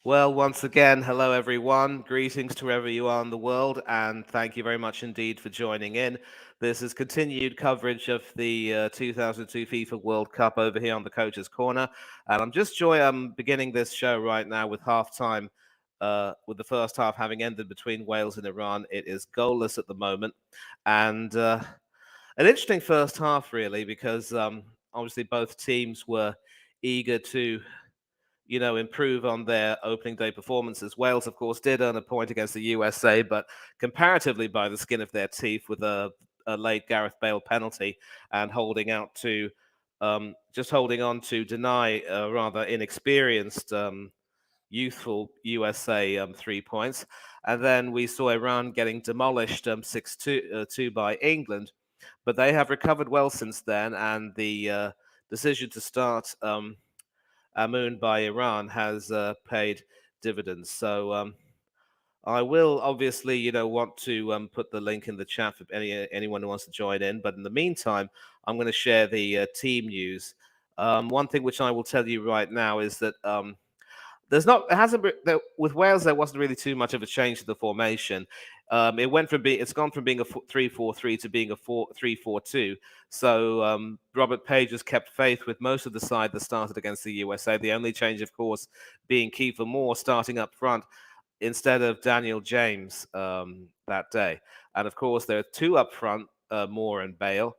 Well, once again, hello everyone. Greetings to wherever you are in the world, and thank you very much indeed for joining in. This is continued coverage of the 2002 FIFA World Cup over here on the Coach's Corner, and I'm beginning this show right now with halftime. With the first half having ended between Wales and Iran, it is goalless at the moment, and an interesting first half really because obviously both teams were eager to improve on their opening day performances. Wales, of course, did earn a point against the USA, but comparatively by the skin of their teeth with a late Gareth Bale penalty and holding on to deny a rather inexperienced, youthful USA 3 points. And then we saw Iran getting demolished 6-2 by England, but they have recovered well since then, and the decision to start Amun by Iran has paid dividends. So I will obviously, want to put the link in the chat for anyone who wants to join in. But in the meantime, I'm going to share the team news. One thing which I will tell you right now is that there's not it hasn't been, there, with Wales there wasn't really too much of a change to the formation. It's gone from being a 3-4-3 to being a 4-3-4-2. So Robert Page has kept faith with most of the side that started against the USA. The only change, of course, being Kiefer Moore starting up front instead of Daniel James that day. And of course, there are two up front, Moore and Bale.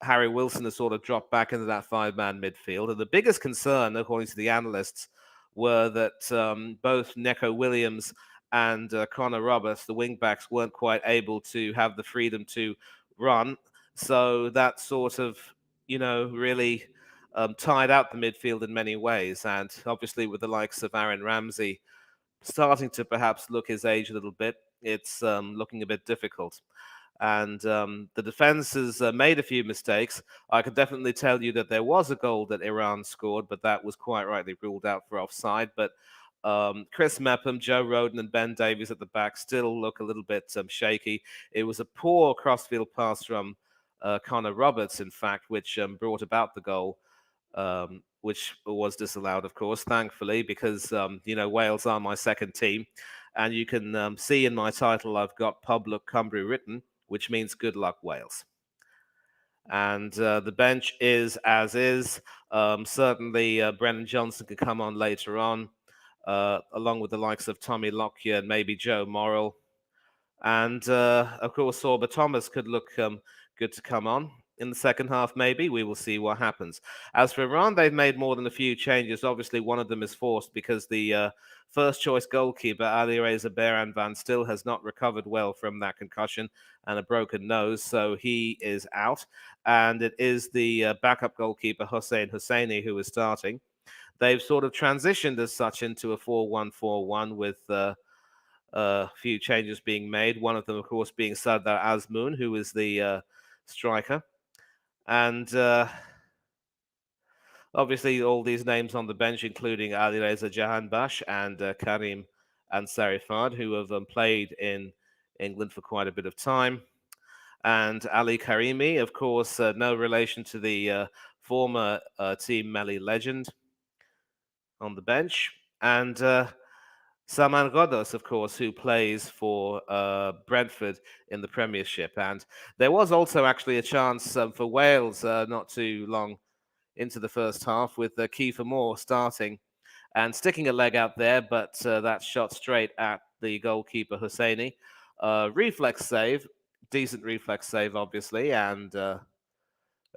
Harry Wilson has sort of dropped back into that five-man midfield. And the biggest concern, according to the analysts, were that both Neco Williams and Connor Roberts, the wingbacks, weren't quite able to have the freedom to run. So that sort of, really tied out the midfield in many ways. And obviously, with the likes of Aaron Ramsey starting to perhaps look his age a little bit, it's looking a bit difficult. And the defense has made a few mistakes. I can definitely tell you that there was a goal that Iran scored, but that was quite rightly ruled out for offside. But Chris Mepham, Joe Roden, and Ben Davies at the back still look a little bit shaky. It was a poor crossfield pass from Connor Roberts, in fact, which brought about the goal, which was disallowed, of course, thankfully, because Wales are my second team, and you can see in my title I've got Public Cymru written, which means good luck, Wales. And the bench is as is. Certainly, Brennan Johnson could come on later on, along with the likes of Tommy Lockyer and maybe Joe Morrell. And of course, Sorba Thomas could look good to come on in the second half, maybe. We will see what happens. As for Iran, they've made more than a few changes. Obviously, one of them is forced because the first choice goalkeeper, Ali Reza Beran Van, still has not recovered well from that concussion and a broken nose, so he is out. And it is the backup goalkeeper, Hossein Hosseini, who is starting. They've sort of transitioned as such into a 4-1-4-1 with a few changes being made. One of them, of course, being Sardar Azmoun, who is the striker. And obviously, all these names on the bench, including Ali Reza Jahanbash and Karim Ansarifard, who have played in England for quite a bit of time. And Ali Karimi, of course, no relation to the former Team Melli legend on the bench. And Saman Ghoddos, of course, who plays for Brentford in the Premiership. And there was also actually a chance for Wales not too long into the first half with Kiefer Moore starting and sticking a leg out there, but that shot straight at the goalkeeper Hosseini. Reflex save, decent reflex save, obviously, and an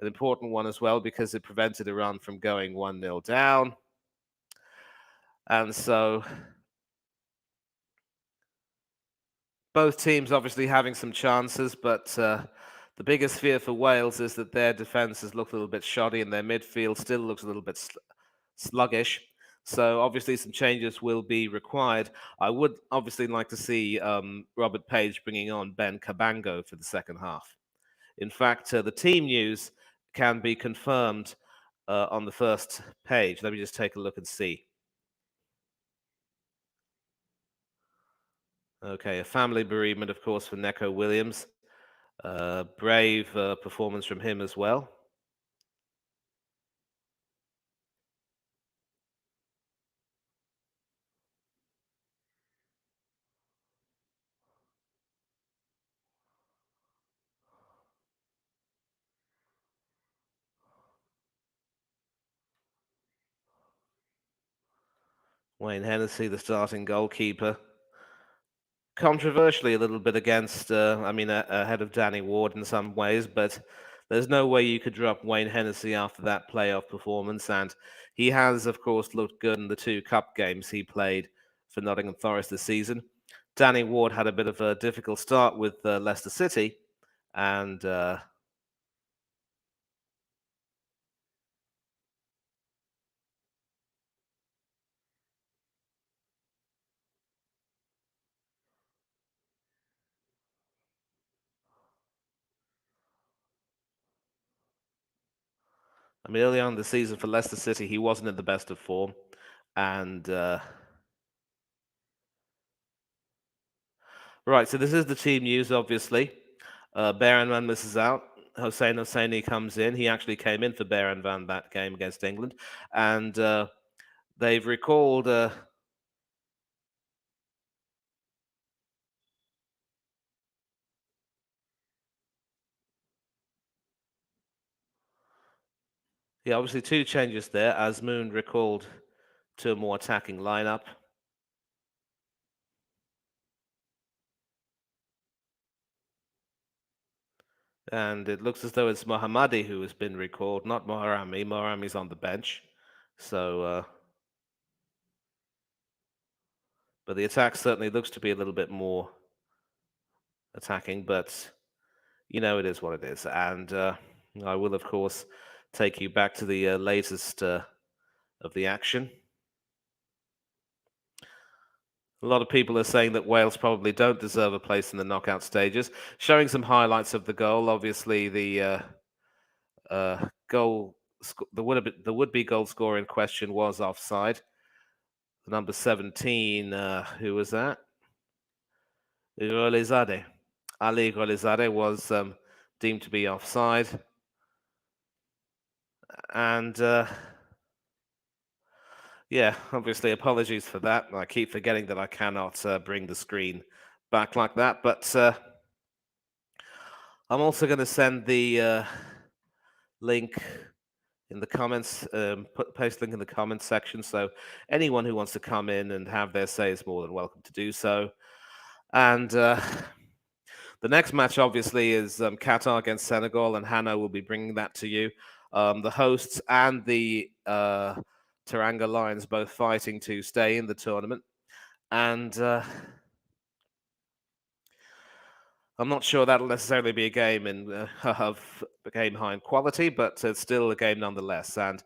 important one as well because it prevented Iran from going 1-0 down. And so both teams obviously having some chances, but the biggest fear for Wales is that their defence has looked a little bit shoddy and their midfield still looks a little bit sluggish. So obviously some changes will be required. I would obviously like to see Robert Page bringing on Ben Cabango for the second half. In fact, the team news can be confirmed on the first page. Let me just take a look and see. Okay, a family bereavement, of course, for Neco Williams. Brave performance from him as well. Wayne Hennessy, the starting goalkeeper. Controversially, a little bit against, ahead of Danny Ward in some ways, but there's no way you could drop Wayne Hennessy after that playoff performance. And he has, of course, looked good in the two cup games he played for Nottingham Forest this season. Danny Ward had a bit of a difficult start with Leicester City, and early on in the season for Leicester City, he wasn't in the best of form, and right. So this is the team news, obviously. Berenman misses out. Hossein Hosseini comes in. He actually came in for Berenman that game against England, and they've recalled. Yeah, obviously two changes there. Asmoon recalled to a more attacking lineup. And it looks as though it's Mohammadi who has been recalled, not Moharami. Moharami's on the bench. So, but the attack certainly looks to be a little bit more attacking, but it is what it is. And I will, of course, take you back to the latest of the action. A lot of people are saying that Wales probably don't deserve a place in the knockout stages. Showing some highlights of the goal, obviously the goal, the would-be goal scorer in question was offside. Number 17, who was that? Rolizade. Ali Rolizade was deemed to be offside. And yeah, obviously, apologies for that. I keep forgetting that I cannot bring the screen back like that. But I'm also going to send the link in the comments, post link in the comments section. So anyone who wants to come in and have their say is more than welcome to do so. And the next match, obviously, is Qatar against Senegal, and Hannah will be bringing that to you. The hosts and the Teranga Lions both fighting to stay in the tournament. And I'm not sure that'll necessarily be a game of a game high in quality, but it's still a game nonetheless. And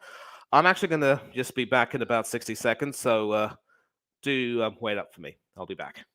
I'm actually going to just be back in about 60 seconds, so do wait up for me. I'll be back.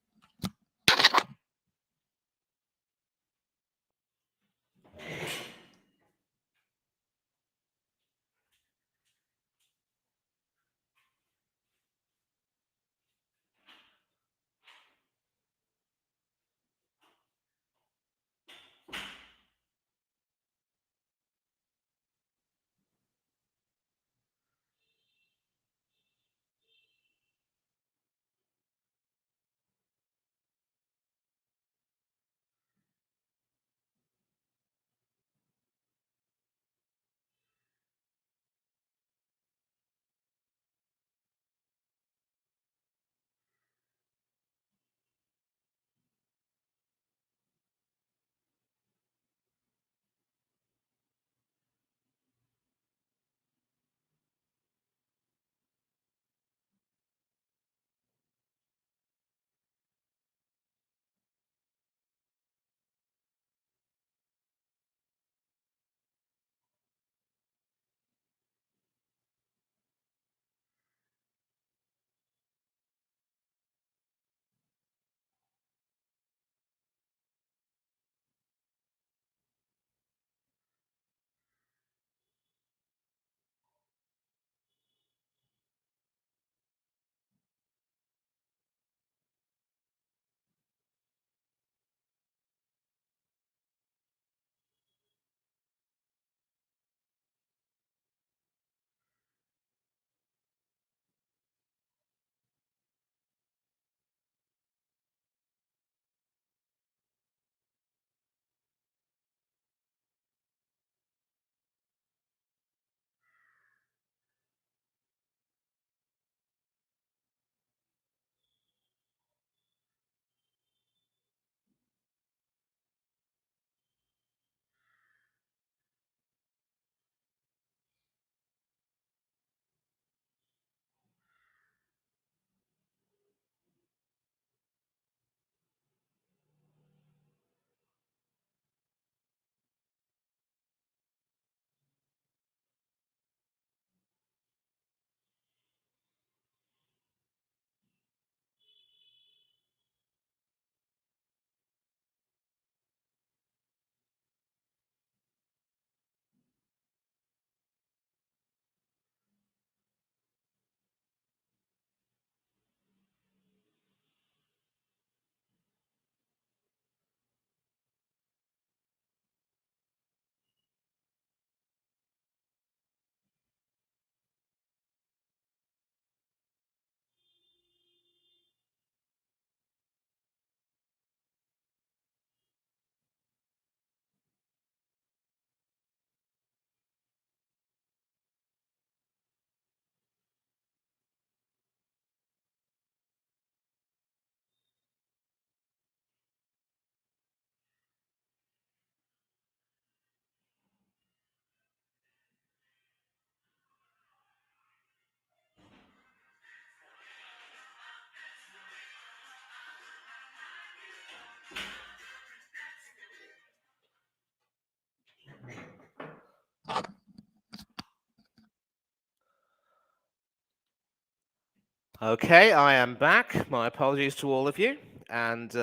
Okay, I am back. My apologies to all of you. And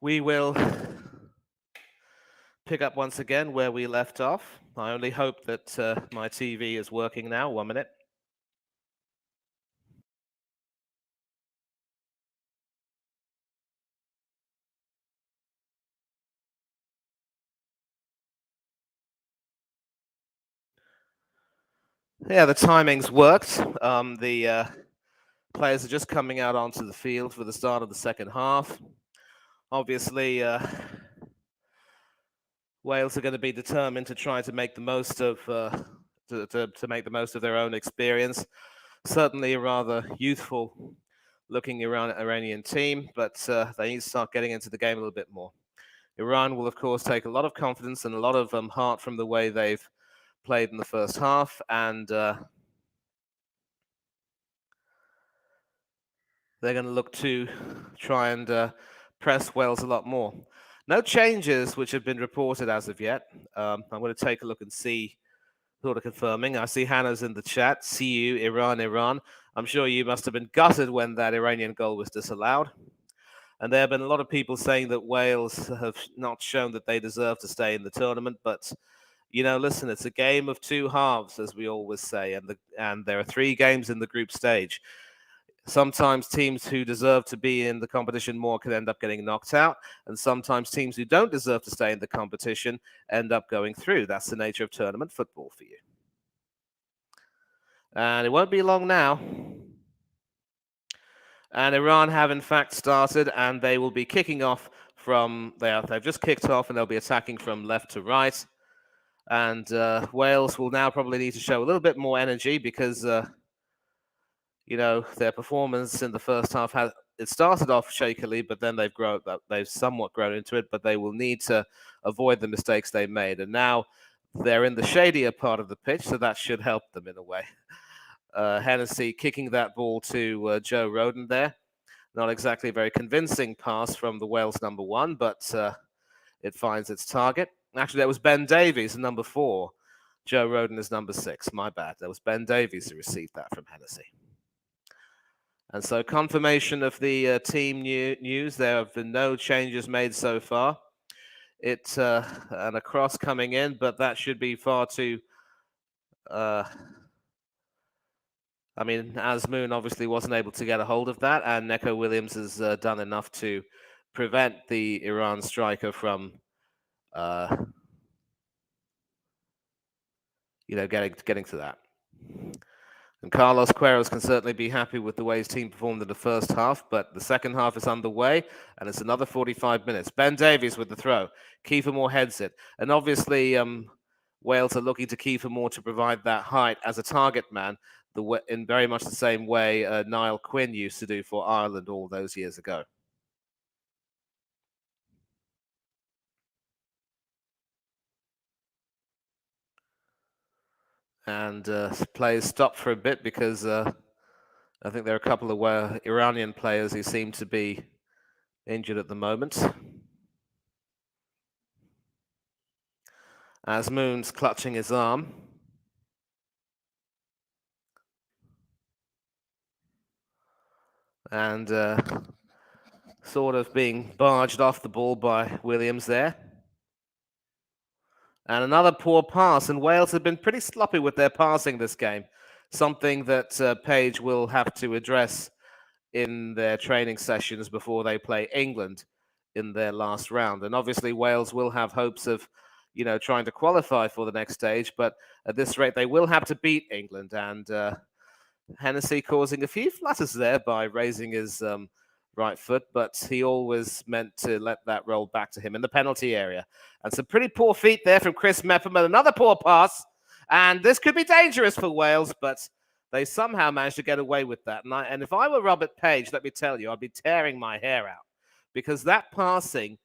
we will pick up once again where we left off. I only hope that my TV is working now. 1 minute. Yeah, the timing's worked. The players are just coming out onto the field for the start of the second half. Obviously, Wales are going to be determined to try to make the most of to make the most of their own experience. Certainly, a rather youthful looking Iranian team, but they need to start getting into the game a little bit more. Iran will, of course, take a lot of confidence and a lot of heart from the way they've played in the first half, and they're going to look to try and press Wales a lot more. No changes which have been reported as of yet. I'm going to take a look and see, sort of confirming. I see Hannah's in the chat. See you, Iran, Iran. I'm sure you must have been gutted when that Iranian goal was disallowed. And there have been a lot of people saying that Wales have not shown that they deserve to stay in the tournament. But, listen, it's a game of two halves, as we always say. And there are 3 games in the group stage. Sometimes teams who deserve to be in the competition more can end up getting knocked out. And sometimes teams who don't deserve to stay in the competition end up going through. That's the nature of tournament football for you. And it won't be long now. And Iran have in fact started, and they will be kicking off from there. They've just kicked off, and they'll be attacking from left to right. And Wales will now probably need to show a little bit more energy because their performance in the first half it started off shakily, but then they've somewhat grown into it. But they will need to avoid the mistakes they made, and now they're in the shadier part of the pitch, so that should help them in a way. Hennessy kicking that ball to Joe Rodon there. Not exactly a very convincing pass from the Wales number 1, but it finds its target. Actually, that was Ben Davies, number 4. Joe Rodon is number 6. My bad. That was Ben Davies who received that from Hennessy. And so confirmation of the team news. There have been no changes made so far. It's and a cross coming in, but that should be far too... Azmoun obviously wasn't able to get a hold of that, and Neco Williams has done enough to prevent the Iran striker from, getting to that. And Carlos Queiroz can certainly be happy with the way his team performed in the first half, but the second half is underway, and it's another 45 minutes. Ben Davies with the throw. Kiefer Moore heads it. And obviously, Wales are looking to Kiefer Moore to provide that height as a target man, in very much the same way Niall Quinn used to do for Ireland all those years ago. And play stopped for a bit because I think there are a couple of Iranian players who seem to be injured at the moment. Azmoun's clutching his arm. And sort of being barged off the ball by Williams there. And another poor pass, and Wales have been pretty sloppy with their passing this game, something that Page will have to address in their training sessions before they play England in their last round. And obviously Wales will have hopes of, trying to qualify for the next stage, but at this rate they will have to beat England. And Hennessy causing a few flutters there by raising his right foot, but he always meant to let that roll back to him in the penalty area. And some pretty poor feet there from Chris Mepperman. Another poor pass. And this could be dangerous for Wales, but they somehow managed to get away with that. And if I were Robert Page, let me tell you, I'd be tearing my hair out. Because that passing,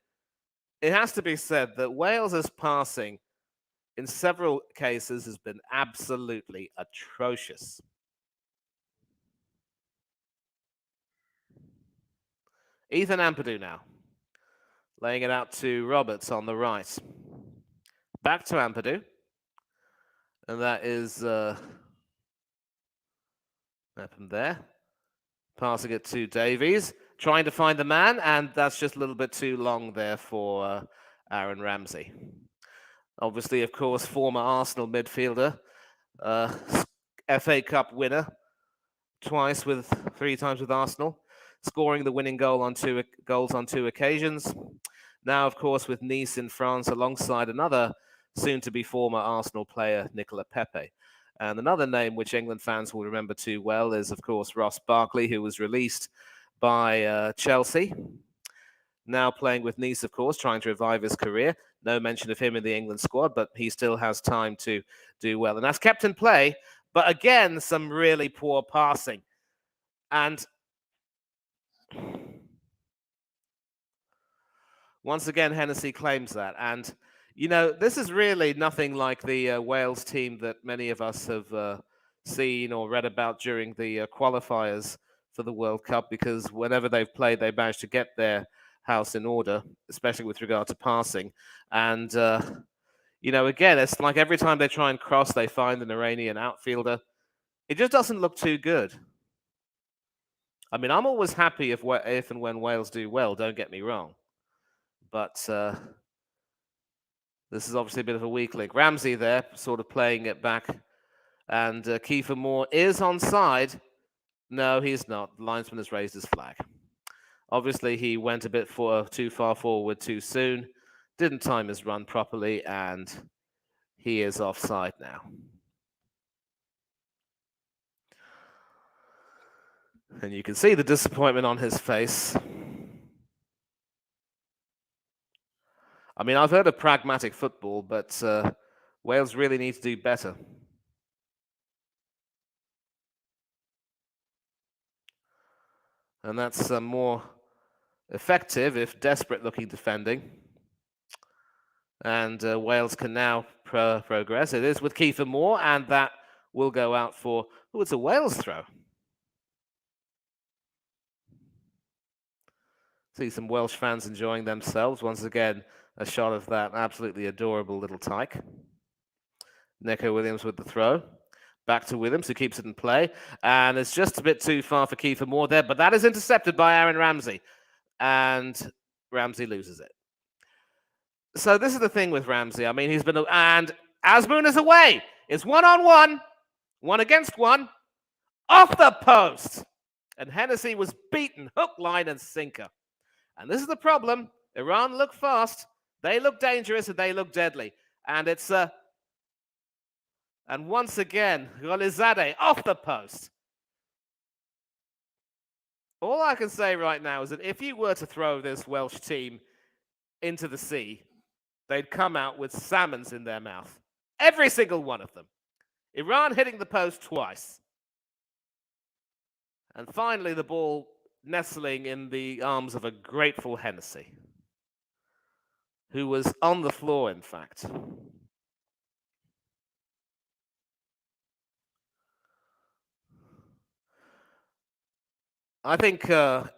it has to be said that Wales's passing in several cases has been absolutely atrocious. Ethan Ampadu now, laying it out to Roberts on the right. Back to Ampadu. And that is Happened there. Passing it to Davies, trying to find the man, and that's just a little bit too long there for Aaron Ramsey. Obviously, of course, former Arsenal midfielder, uh, FA Cup winner, twice with 3 times with Arsenal, scoring the winning goal on goals on 2 occasions. Now, of course, with Nice in France, alongside another soon-to-be former Arsenal player, Nicola Pepe. And another name which England fans will remember too well is, of course, Ross Barkley, who was released by Chelsea. Now playing with Nice, of course, trying to revive his career. No mention of him in the England squad, but he still has time to do well. And that's kept in play, but again, some really poor passing. And once again, Hennessy claims that. And, this is really nothing like the Wales team that many of us have seen or read about during the qualifiers for the World Cup, because whenever they've played, they managed to get their house in order, especially with regard to passing. And, again, it's like every time they try and cross, they find an Iranian outfielder. It just doesn't look too good. I mean, I'm always happy if and when Wales do well, don't get me wrong. But this is obviously a bit of a weak link. Ramsey there, sort of playing it back. And Kiefer Moore is onside. No, he's not. The linesman has raised his flag. Obviously, he went a bit too far forward too soon. Didn't time his run properly, and he is offside now. And you can see the disappointment on his face. I mean, I've heard of pragmatic football, but Wales really need to do better. And that's more effective, if desperate-looking defending. And Wales can now progress. It is with Kiefer Moore, and that will go out for... Oh, it's a Wales throw. See some Welsh fans enjoying themselves. Once again, a shot of that absolutely adorable little tyke. Neco Williams with the throw. Back to Williams, who keeps it in play. And it's just a bit too far for Kiefer Moore there, but that is intercepted by Aaron Ramsey. And Ramsey loses it. So this is the thing with Ramsey. I mean, he's been... And Azmoun is away. It's 1-on-1. 1 against 1. Off the post. And Hennessy was beaten hook, line, and sinker. And this is the problem. Iran look fast. They look dangerous, and they look deadly. And it's... And once again, Golizadeh off the post. All I can say right now is that if you were to throw this Welsh team into the sea, they'd come out with salmons in their mouth. Every single one of them. Iran hitting the post twice. And finally, the ball nestling in the arms of a grateful Hennessy, who was on the floor, in fact. I think,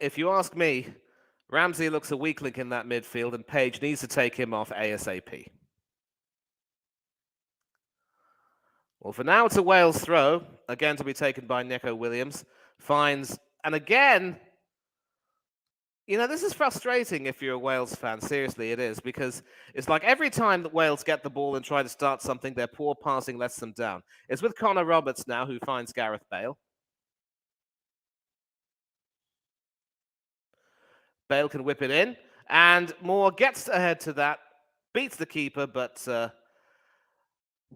if you ask me, Ramsey looks a weak link in that midfield, and Page needs to take him off ASAP. Well, for now, it's a Wales throw, again to be taken by Neco Williams. Finds, and again, this is frustrating if you're a Wales fan. Seriously, it is, because it's like every time that Wales get the ball and try to start something, their poor passing lets them down. It's with Connor Roberts now, who finds Gareth Bale. Bale can whip it in, and Moore gets ahead to that, beats the keeper, but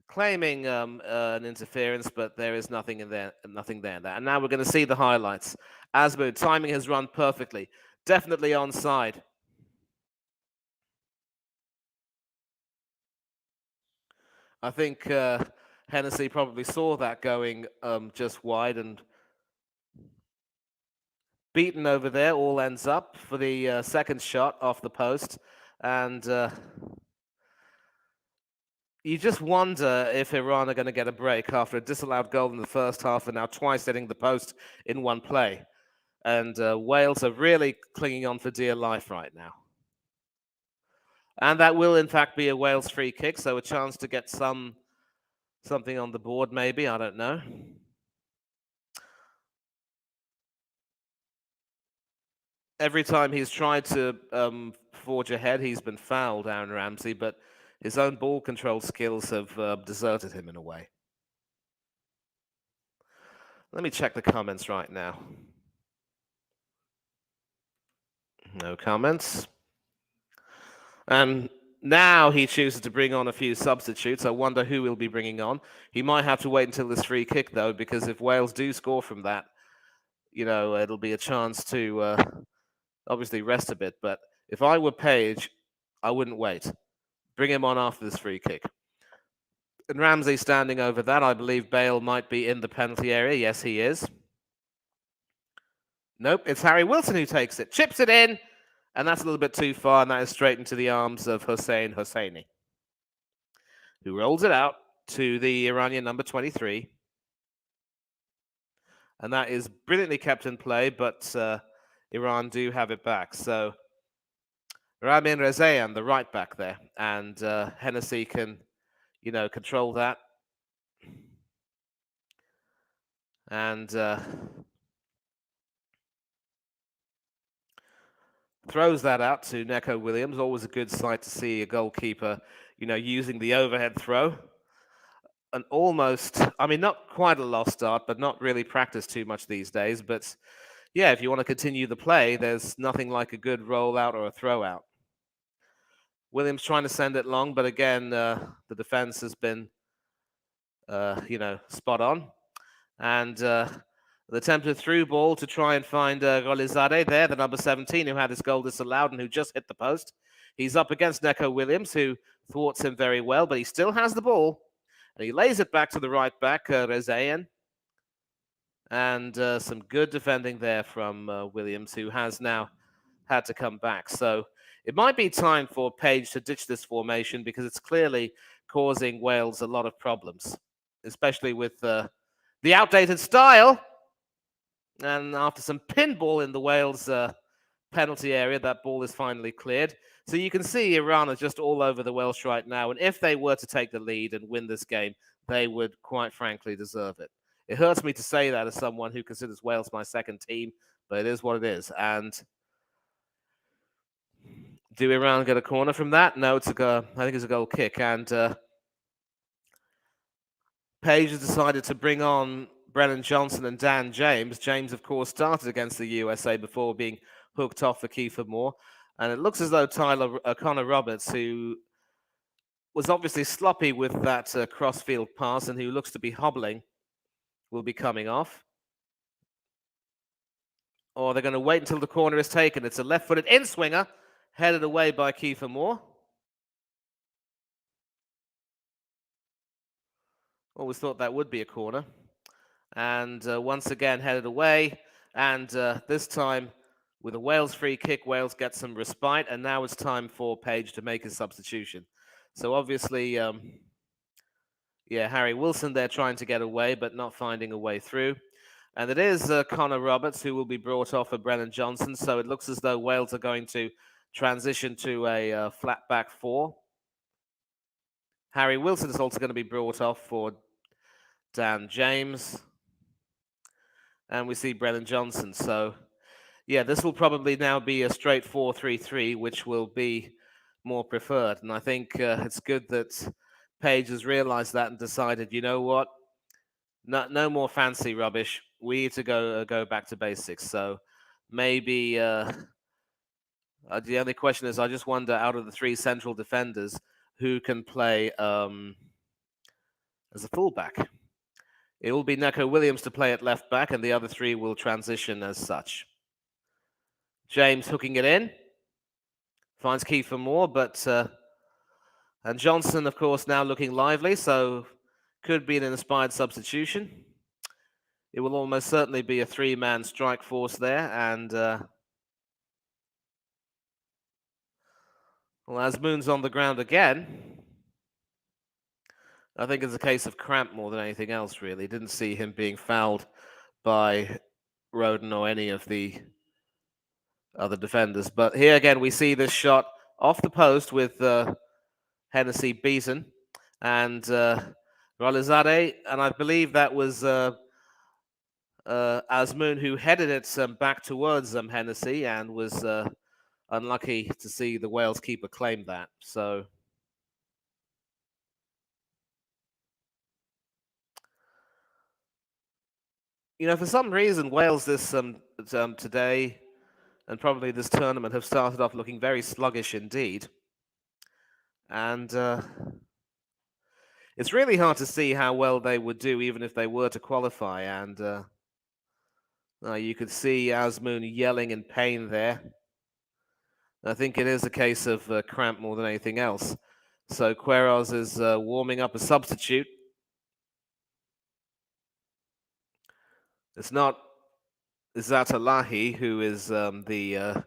claiming an interference, but there is nothing there. And now we're going to see the highlights. Azmoun timing his run perfectly, definitely onside. I think Hennessy probably saw that going just wide and beaten over there. All ends up for the second shot off the post, and you just wonder if Iran are going to get a break after a disallowed goal in the first half and now twice hitting the post in one play. And Wales are really clinging on for dear life right now. And that will, in fact, be a Wales free kick, so a chance to get something on the board, maybe. I don't know. Every time he's tried to forge ahead, he's been fouled, Aaron Ramsey, but his own ball control skills have deserted him in a way. Let me check the comments right now. No comments. And now he chooses to bring on a few substitutes. I wonder who he'll be bringing on. He might have to wait until this free kick, though, because if Wales do score from that, it'll be a chance to obviously rest a bit. But if I were Page, I wouldn't wait. Bring him on after this free kick. And Ramsey standing over that. I believe Bale might be in the penalty area. Yes, he is. Nope, it's Harry Wilson who takes it. Chips it in. And that's a little bit too far. And that is straight into the arms of Hossein Hosseini, who rolls it out to the Iranian number 23. And that is brilliantly kept in play, but Iran do have it back. So Ramin Rezaeian, the right back there. And Hennessy can, control that. And throws that out to Neco Williams. Always a good sight to see a goalkeeper, using the overhead throw. And almost, not quite a lost start, but not really practiced too much these days. But yeah, if you want to continue the play, there's nothing like a good rollout or a throw out. Williams trying to send it long, but again, the defense has been, spot on. And the attempted through ball to try and find Golizade there, the number 17, who had his goal disallowed and who just hit the post. He's up against Neco Williams, who thwarts him very well, but he still has the ball. And he lays it back to the right back, Rezaeian. And some good defending there from Williams, who has now had to come back. So it might be time for Page to ditch this formation because it's clearly causing Wales a lot of problems, especially with the outdated style. And after some pinball in the Wales penalty area, that ball is finally cleared. So you can see Iran are just all over the Welsh right now. And if they were to take the lead and win this game, they would quite frankly deserve it. It hurts me to say that as someone who considers Wales my second team, but it is what it is. And do Iran get a corner from that? No, I think it's a goal kick. And Page has decided to bring on Brennan Johnson and Dan James. James, of course, started against the USA before being hooked off for Kiefer Moore. And it looks as though Connor Roberts, who was obviously sloppy with that crossfield pass and who looks to be hobbling, will be coming off. Or they're going to wait until the corner is taken. It's a left-footed in-swinger, headed away by Kiefer Moore. Always thought that would be a corner. And once again, headed away. And this time, with a Wales free kick, Wales gets some respite. And now it's time for Page to make his substitution. So obviously, Harry Wilson there trying to get away, but not finding a way through. And it is Connor Roberts who will be brought off for Brennan Johnson. So it looks as though Wales are going to transition to a flat back four. Harry Wilson is also going to be brought off for Dan James. And we see Brennan Johnson. So, yeah, this will probably now be a straight 4-3-3, which will be more preferred. And I think it's good that Page has realized that and decided, you know what? No more fancy rubbish. We need to go back to basics. So maybe the only question is, I just wonder, out of the three central defenders, who can play as a fullback. It will be Neco Williams to play at left back, and the other three will transition as such. James hooking it in. Finds Kiefer Moore, but... and Johnson, of course, now looking lively, so could be an inspired substitution. It will almost certainly be a three-man strike force there, and... well, Azmoun's on the ground again. I think it's a case of cramp more than anything else, really. Didn't see him being fouled by Roden or any of the other defenders. But here again, we see this shot off the post with Hennessy beaten. And Rolizade, and I believe that was Asmoon, who headed it back towards Hennessy and was unlucky to see the Wales keeper claim that. So, for some reason, Wales today and probably this tournament have started off looking very sluggish indeed. And it's really hard to see how well they would do even if they were to qualify. And you could see Asmoon yelling in pain there. I think it is a case of cramp more than anything else. So Queiroz is warming up a substitute. It's not Zatalahi, who is the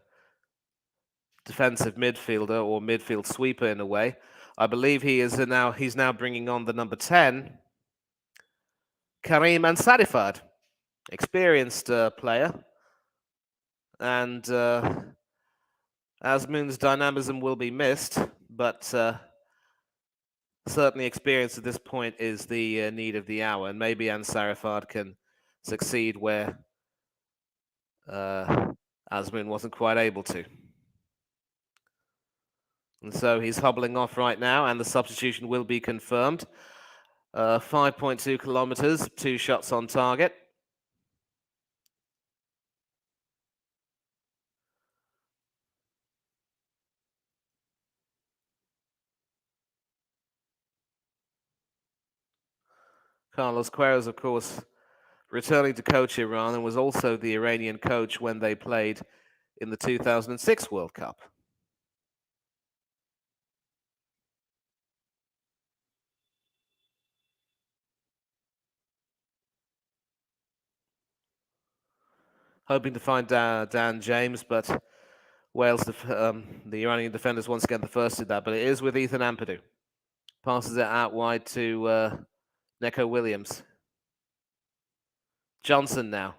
defensive midfielder or midfield sweeper in a way. I believe he's now bringing on the number 10, Karim Ansarifard, experienced player. And Asmoon's dynamism will be missed, but certainly experience at this point is the need of the hour. And maybe Ansarifard can succeed where Asmoon wasn't quite able to. And so he's hobbling off right now, and the substitution will be confirmed. 5.2 kilometers, 2 shots on target. Carlos Queiroz, of course, returning to coach Iran and was also the Iranian coach when they played in the 2006 World Cup. Hoping to find Dan James, but Wales, the Iranian defenders, once again the first did that, but it is with Ethan Ampadu. Passes it out wide to Neco Williams. Johnson now,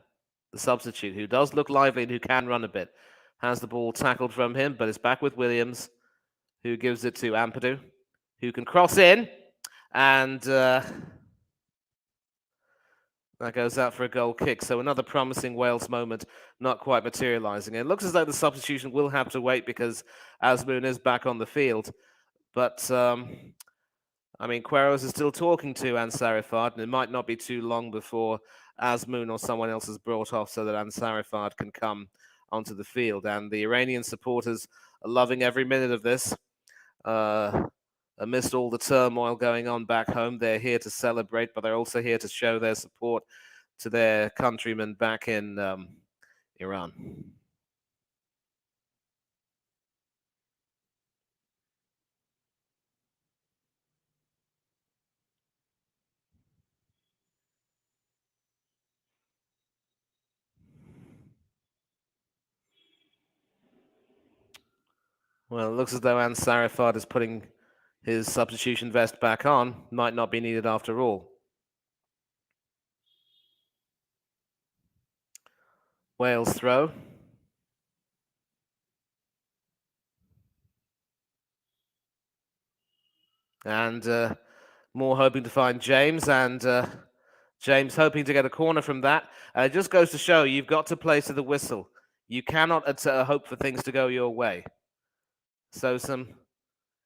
the substitute, who does look lively and who can run a bit. Has the ball tackled from him, but it's back with Williams, who gives it to Ampadu, who can cross in, and that goes out for a goal kick. So another promising Wales moment, not quite materialising. It looks as though the substitution will have to wait because Asmoon is back on the field. But, Queiroz is still talking to Ansarifard, and it might not be too long before Asmoon or someone else is brought off so that Ansarifard can come onto the field. And the Iranian supporters are loving every minute of this. Amidst all the turmoil going on back home, they're here to celebrate, but they're also here to show their support to their countrymen back in Iran. Well, it looks as though Ansarifard is putting his substitution vest back on. Might not be needed after all. Wales throw. And Moore hoping to find James, and James hoping to get a corner from that. It just goes to show you've got to play to the whistle. You cannot hope for things to go your way. So some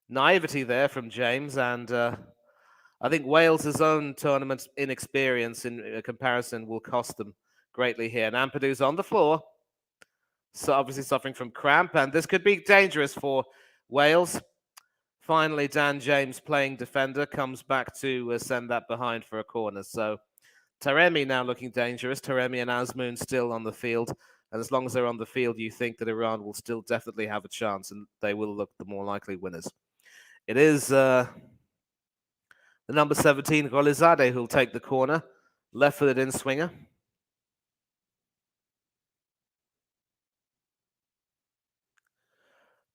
naivety there from James, and I think Wales' own tournament inexperience in comparison will cost them greatly here. And Ampadu's on the floor, so obviously suffering from cramp, and this could be dangerous for Wales. Finally, Dan James, playing defender, comes back to send that behind for a corner. So Taremi now looking dangerous. Taremi and Asmoon still on the field. And as long as they're on the field, you think that Iran will still definitely have a chance and they will look the more likely winners. It is the number 17, Golizade, who'll take the corner. Left-footed in-swinger.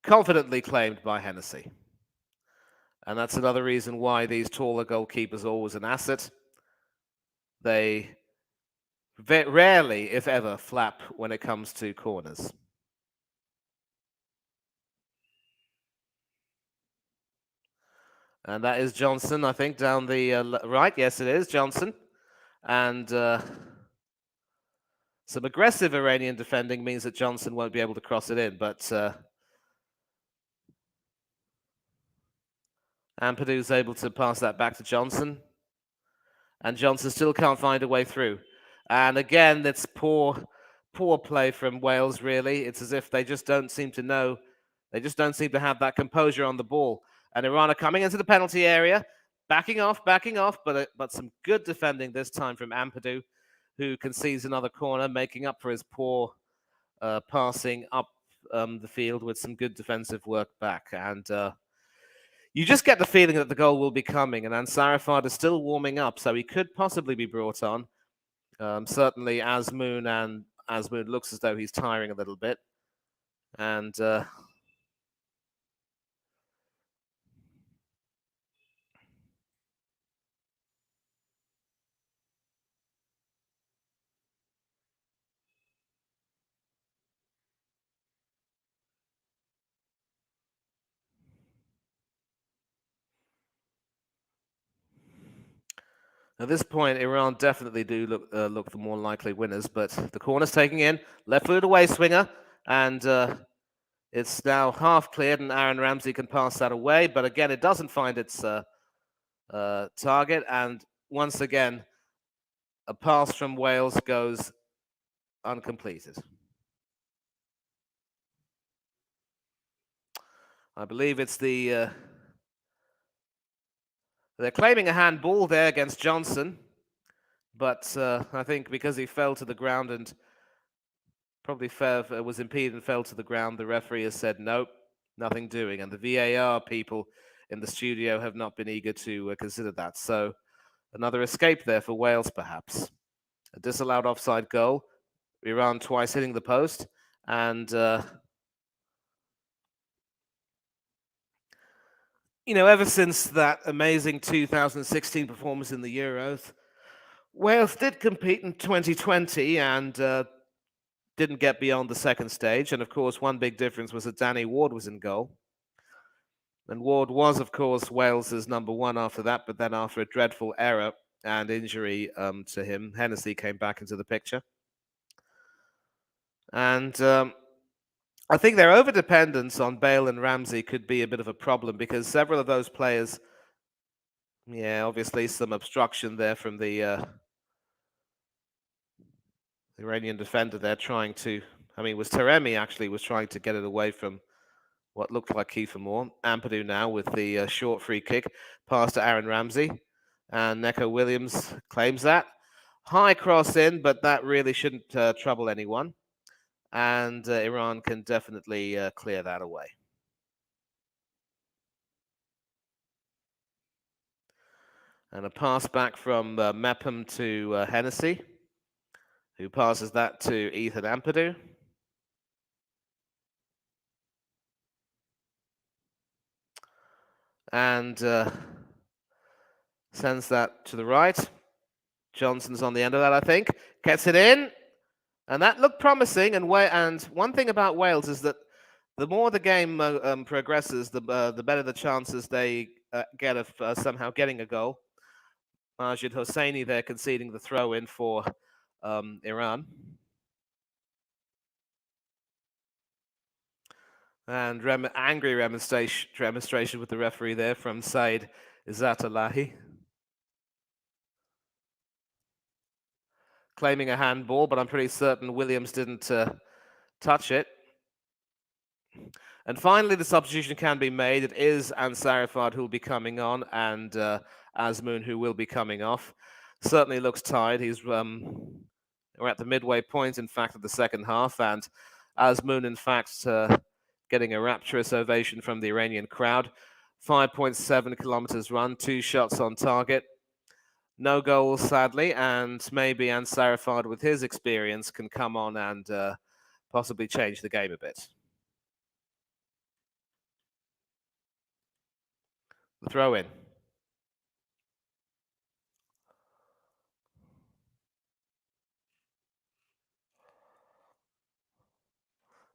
Confidently claimed by Hennessy. And that's another reason why these taller goalkeepers are always an asset. They rarely, if ever, flap when it comes to corners. And that is Johnson, I think, down the right. Yes, it is Johnson. And Some aggressive Iranian defending means that Johnson won't be able to cross it in, but Ampadu's able to pass that back to Johnson, and Johnson still can't find a way through. And again, that's poor play from Wales, really. It's as if they just don't seem to know, they just don't seem to have that composure on the ball. And Iran are coming into the penalty area, backing off, but some good defending this time from Ampadu, who concedes another corner, making up for his poor passing up the field with some good defensive work back. And you just get the feeling that the goal will be coming, and Ansarifard is still warming up, so he could possibly be brought on. Certainly, Azmoun looks as though he's tiring a little bit, and at this point, Iran definitely do look the more likely winners. But the corner's taking in left-footed away swinger, and it's now half cleared, and Aaron Ramsey can pass that away. But again, it doesn't find its target, and once again, a pass from Wales goes uncompleted. I believe it's the they're claiming a handball there against Johnson, but I think because he fell to the ground and probably was impeded and fell to the ground, the referee has said nope, nothing doing, and the VAR people in the studio have not been eager to consider that. So another escape there for Wales, perhaps. A disallowed offside goal. Iran twice hitting the post, and ever since that amazing 2016 performance in the Euros, Wales did compete in 2020 and didn't get beyond the second stage. And of course, one big difference was that Danny Ward was in goal. And Ward was, of course, Wales's number one after that, but then after a dreadful error and injury to him, Hennessy came back into the picture. And I think their overdependence on Bale and Ramsey could be a bit of a problem because several of those players, obviously some obstruction there from the Iranian defender there trying to, was Taremi actually was trying to get it away from what looked like Kiefer Moore. Ampadu now with the short free kick, pass to Aaron Ramsey, and Neco Williams claims that. High cross in, but that really shouldn't trouble anyone. And Iran can definitely clear that away. And a pass back from Mepham to Hennessy, who passes that to Ethan Ampadu. And sends that to the right. Johnson's on the end of that, I think. Gets it in. And that looked promising. And one thing about Wales is that the more the game progresses, the better the chances they get of somehow getting a goal. Majid Hosseini there conceding the throw in for Iran. And angry demonstration with the referee there from Said Izzatullahi. Claiming a handball, but I'm pretty certain Williams didn't touch it. And finally, the substitution can be made. It is Ansarifard who will be coming on, and Azmoun who will be coming off. Certainly looks tired. We're at the midway point, in fact, of the second half, and Azmoun, in fact, getting a rapturous ovation from the Iranian crowd. 5.7 kilometers run, 2 shots on target. No goals, sadly, and maybe Ansarifard, with his experience, can come on and possibly change the game a bit. The throw in.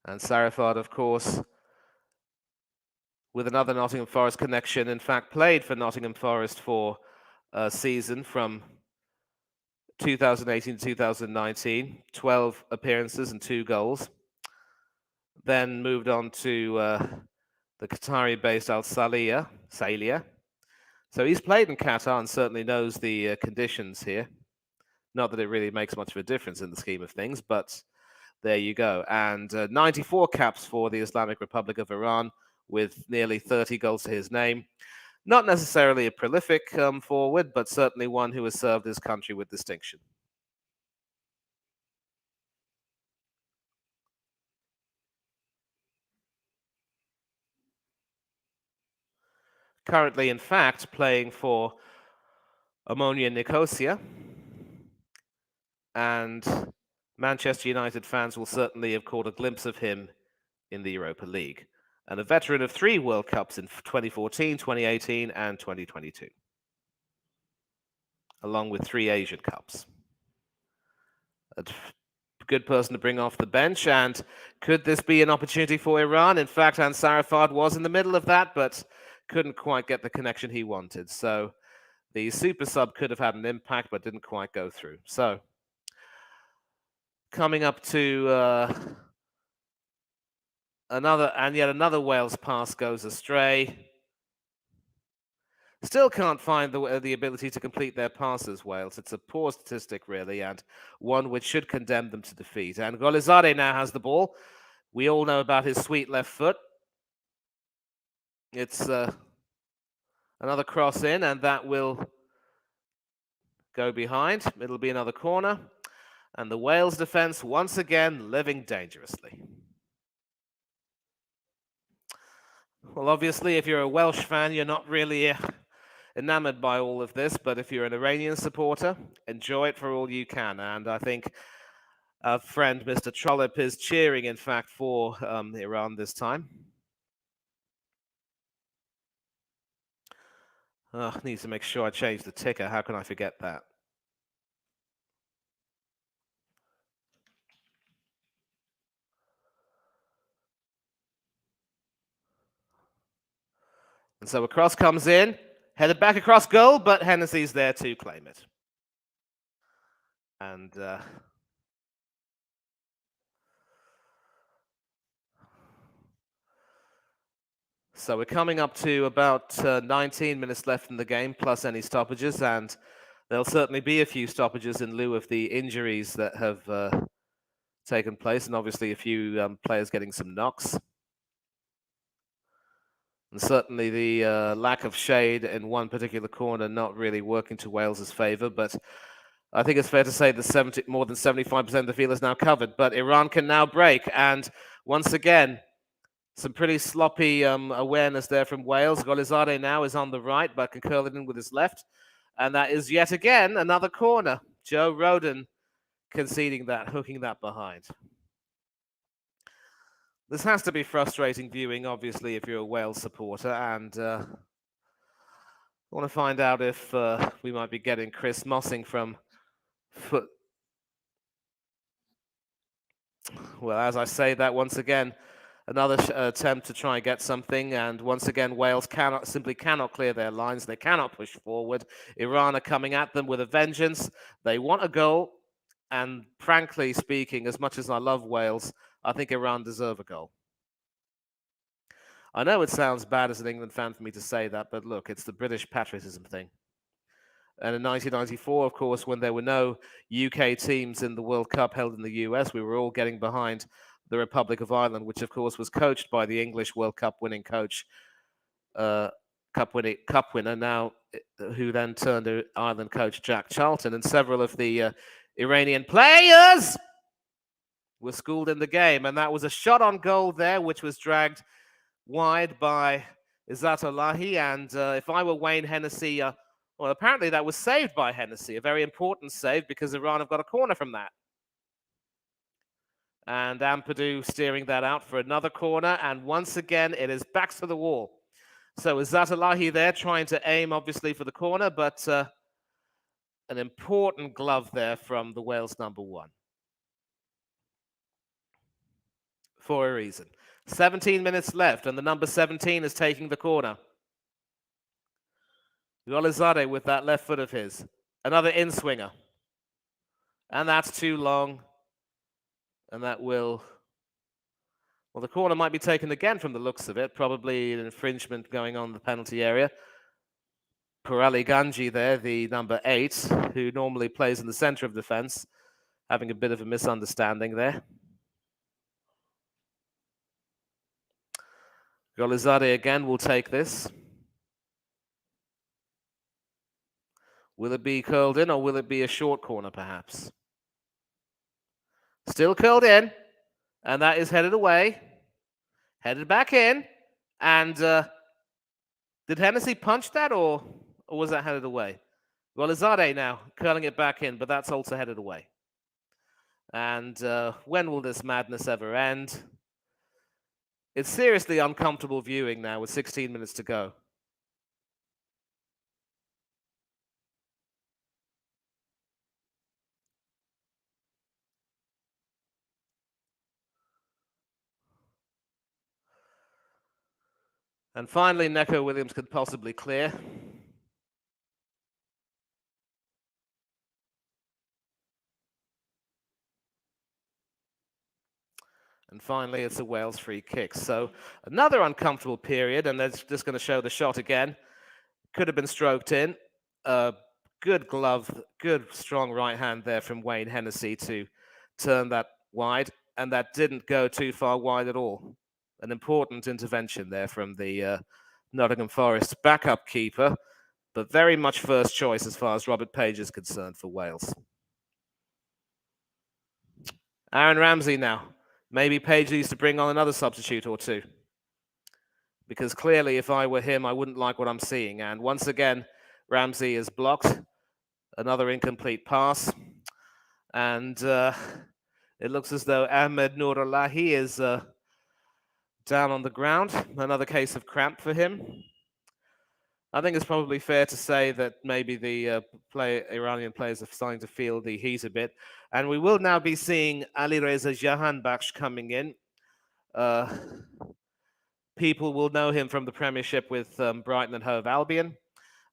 And Ansarifard, of course, with another Nottingham Forest connection, in fact, played for Nottingham Forest for a season from 2018 to 2019, 12 appearances and 2 goals. Then moved on to the Qatari-based Al Salia. So he's played in Qatar and certainly knows the conditions here. Not that it really makes much of a difference in the scheme of things, but there you go. And 94 caps for the Islamic Republic of Iran with nearly 30 goals to his name. Not necessarily a prolific forward, but certainly one who has served his country with distinction. Currently, in fact, playing for Omonia Nicosia. And Manchester United fans will certainly have caught a glimpse of him in the Europa League. And a veteran of 3 World Cups in 2014, 2018, and 2022, along with 3 Asian Cups. A good person to bring off the bench. And could this be an opportunity for Iran? In fact, Ansarifard was in the middle of that, but couldn't quite get the connection he wanted. So the super sub could have had an impact, but didn't quite go through. So coming up to yet another Wales pass goes astray. Still can't find the ability to complete their passes, Wales. It's a poor statistic, really, and one which should condemn them to defeat. And Golizade now has the ball. We all know about his sweet left foot. It's another cross in, and that will go behind. It'll be another corner. And the Wales defence, once again, living dangerously. Well, obviously, if you're a Welsh fan, you're not really enamored by all of this, but if you're an Iranian supporter, enjoy it for all you can. And I think our friend Mr. Trollope is cheering, in fact, for Iran this time. Need to make sure I change the ticker. How can I forget that? And so a cross comes in, headed back across goal, but Hennessy's there to claim it. And so we're coming up to about 19 minutes left in the game, plus any stoppages, and there'll certainly be a few stoppages in lieu of the injuries that have taken place, and obviously a few players getting some knocks. And certainly the lack of shade in one particular corner not really working to Wales's favour, but I think it's fair to say that more than 75% of the field is now covered. But Iran can now break, and once again, some pretty sloppy awareness there from Wales. Golizade now is on the right, but can curl it in with his left. And that is yet again another corner. Joe Rodon conceding that, hooking that behind. This has to be frustrating viewing, obviously, if you're a Wales supporter. And I want to find out if we might be getting Chris Mossing from foot. Well, as I say that, once again, another attempt to try and get something, and once again, Wales simply cannot clear their lines. They cannot push forward. Iran are coming at them with a vengeance. They want a goal, and frankly speaking, as much as I love Wales, I think Iran deserve a goal. I know it sounds bad as an England fan for me to say that, but look, it's the British patriotism thing. And in 1994, of course, when there were no UK teams in the World Cup held in the US, we were all getting behind the Republic of Ireland, which of course was coached by the English World Cup winning coach, cup winner now, who then turned to Ireland coach Jack Charlton, and several of the Iranian players were schooled in the game, and that was a shot on goal there, which was dragged wide by Izzat Olahi, and if I were Wayne Hennessy, well, apparently that was saved by Hennessy, a very important save because Iran have got a corner from that. And Ampadu steering that out for another corner. And once again, it is back to the wall. So Izzat Olahi there trying to aim, obviously, for the corner, but an important glove there from the Wales number 1. For a reason. 17 minutes left, and the number 17 is taking the corner. Golizade with that left foot of his. Another in-swinger. And that's too long. And that will... Well, the corner might be taken again from the looks of it. Probably an infringement going on in the penalty area. Purali Ganji there, the number 8, who normally plays in the center of defense, having a bit of a misunderstanding there. Golizade again will take this. Will it be curled in, or will it be a short corner perhaps? Still curled in, and that is headed away. Headed back in, and did Hennessy punch that, or was that headed away? Golizade now curling it back in, but that's also headed away. And when will this madness ever end? It's seriously uncomfortable viewing now with 16 minutes to go. And finally, Neco Williams could possibly clear. And finally, it's a Wales free kick. So another uncomfortable period, and they're just going to show the shot again. Could have been stroked in. Good glove, good strong right hand there from Wayne Hennessy to turn that wide, and that didn't go too far wide at all. An important intervention there from the Nottingham Forest backup keeper, but very much first choice as far as Robert Page is concerned for Wales. Aaron Ramsey now. Maybe Page needs to bring on another substitute or two. Because clearly, if I were him, I wouldn't like what I'm seeing. And once again, Ramsey is blocked. Another incomplete pass. And it looks as though Ahmed Nourallahi is down on the ground. Another case of cramp for him. I think it's probably fair to say that maybe the Iranian players are starting to feel the heat a bit. And we will now be seeing Alireza Jahanbakhsh coming in. People will know him from the Premiership with Brighton and Hove Albion.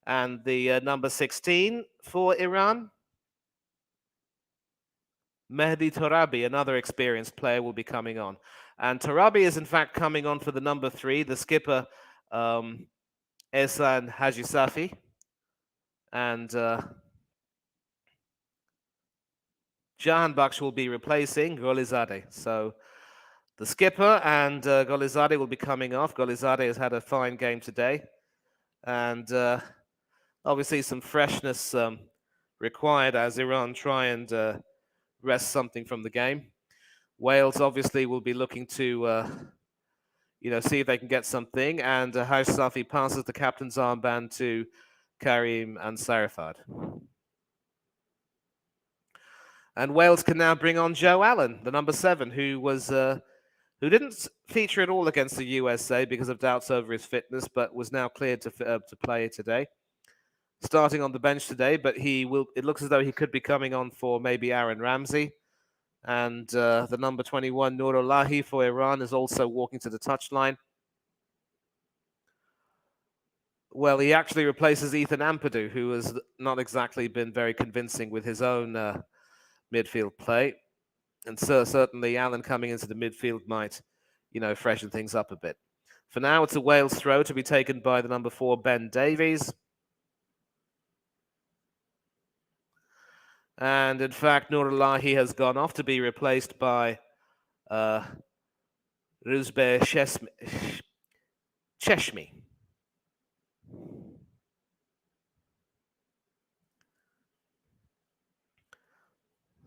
And the number 16 for Iran, Mehdi Torabi, another experienced player, will be coming on. And Torabi is in fact coming on for the number 3, the skipper, Ehsan Haji Safi. And Jahanbakhsh will be replacing Golizade. So the skipper and Golizade will be coming off. Golizade has had a fine game today. And obviously some freshness required as Iran try and wrest something from the game. Wales obviously will be looking to see if they can get something. And Haj Safi passes the captain's armband to Karim Ansarifard. And Wales can now bring on Joe Allen, the number 7, who didn't feature at all against the USA because of doubts over his fitness, but was now cleared to play today. Starting on the bench today, but it looks as though he could be coming on for maybe Aaron Ramsey. And the number 21, Nourallahi for Iran, is also walking to the touchline. Well, he actually replaces Ethan Ampadu, who has not exactly been very convincing with his own midfield play. And so certainly Allen coming into the midfield might, freshen things up a bit. For now, it's a Wales throw to be taken by the number 4, Ben Davies. And in fact, Nourallahi has gone off to be replaced by Ruzbe Cheshmi.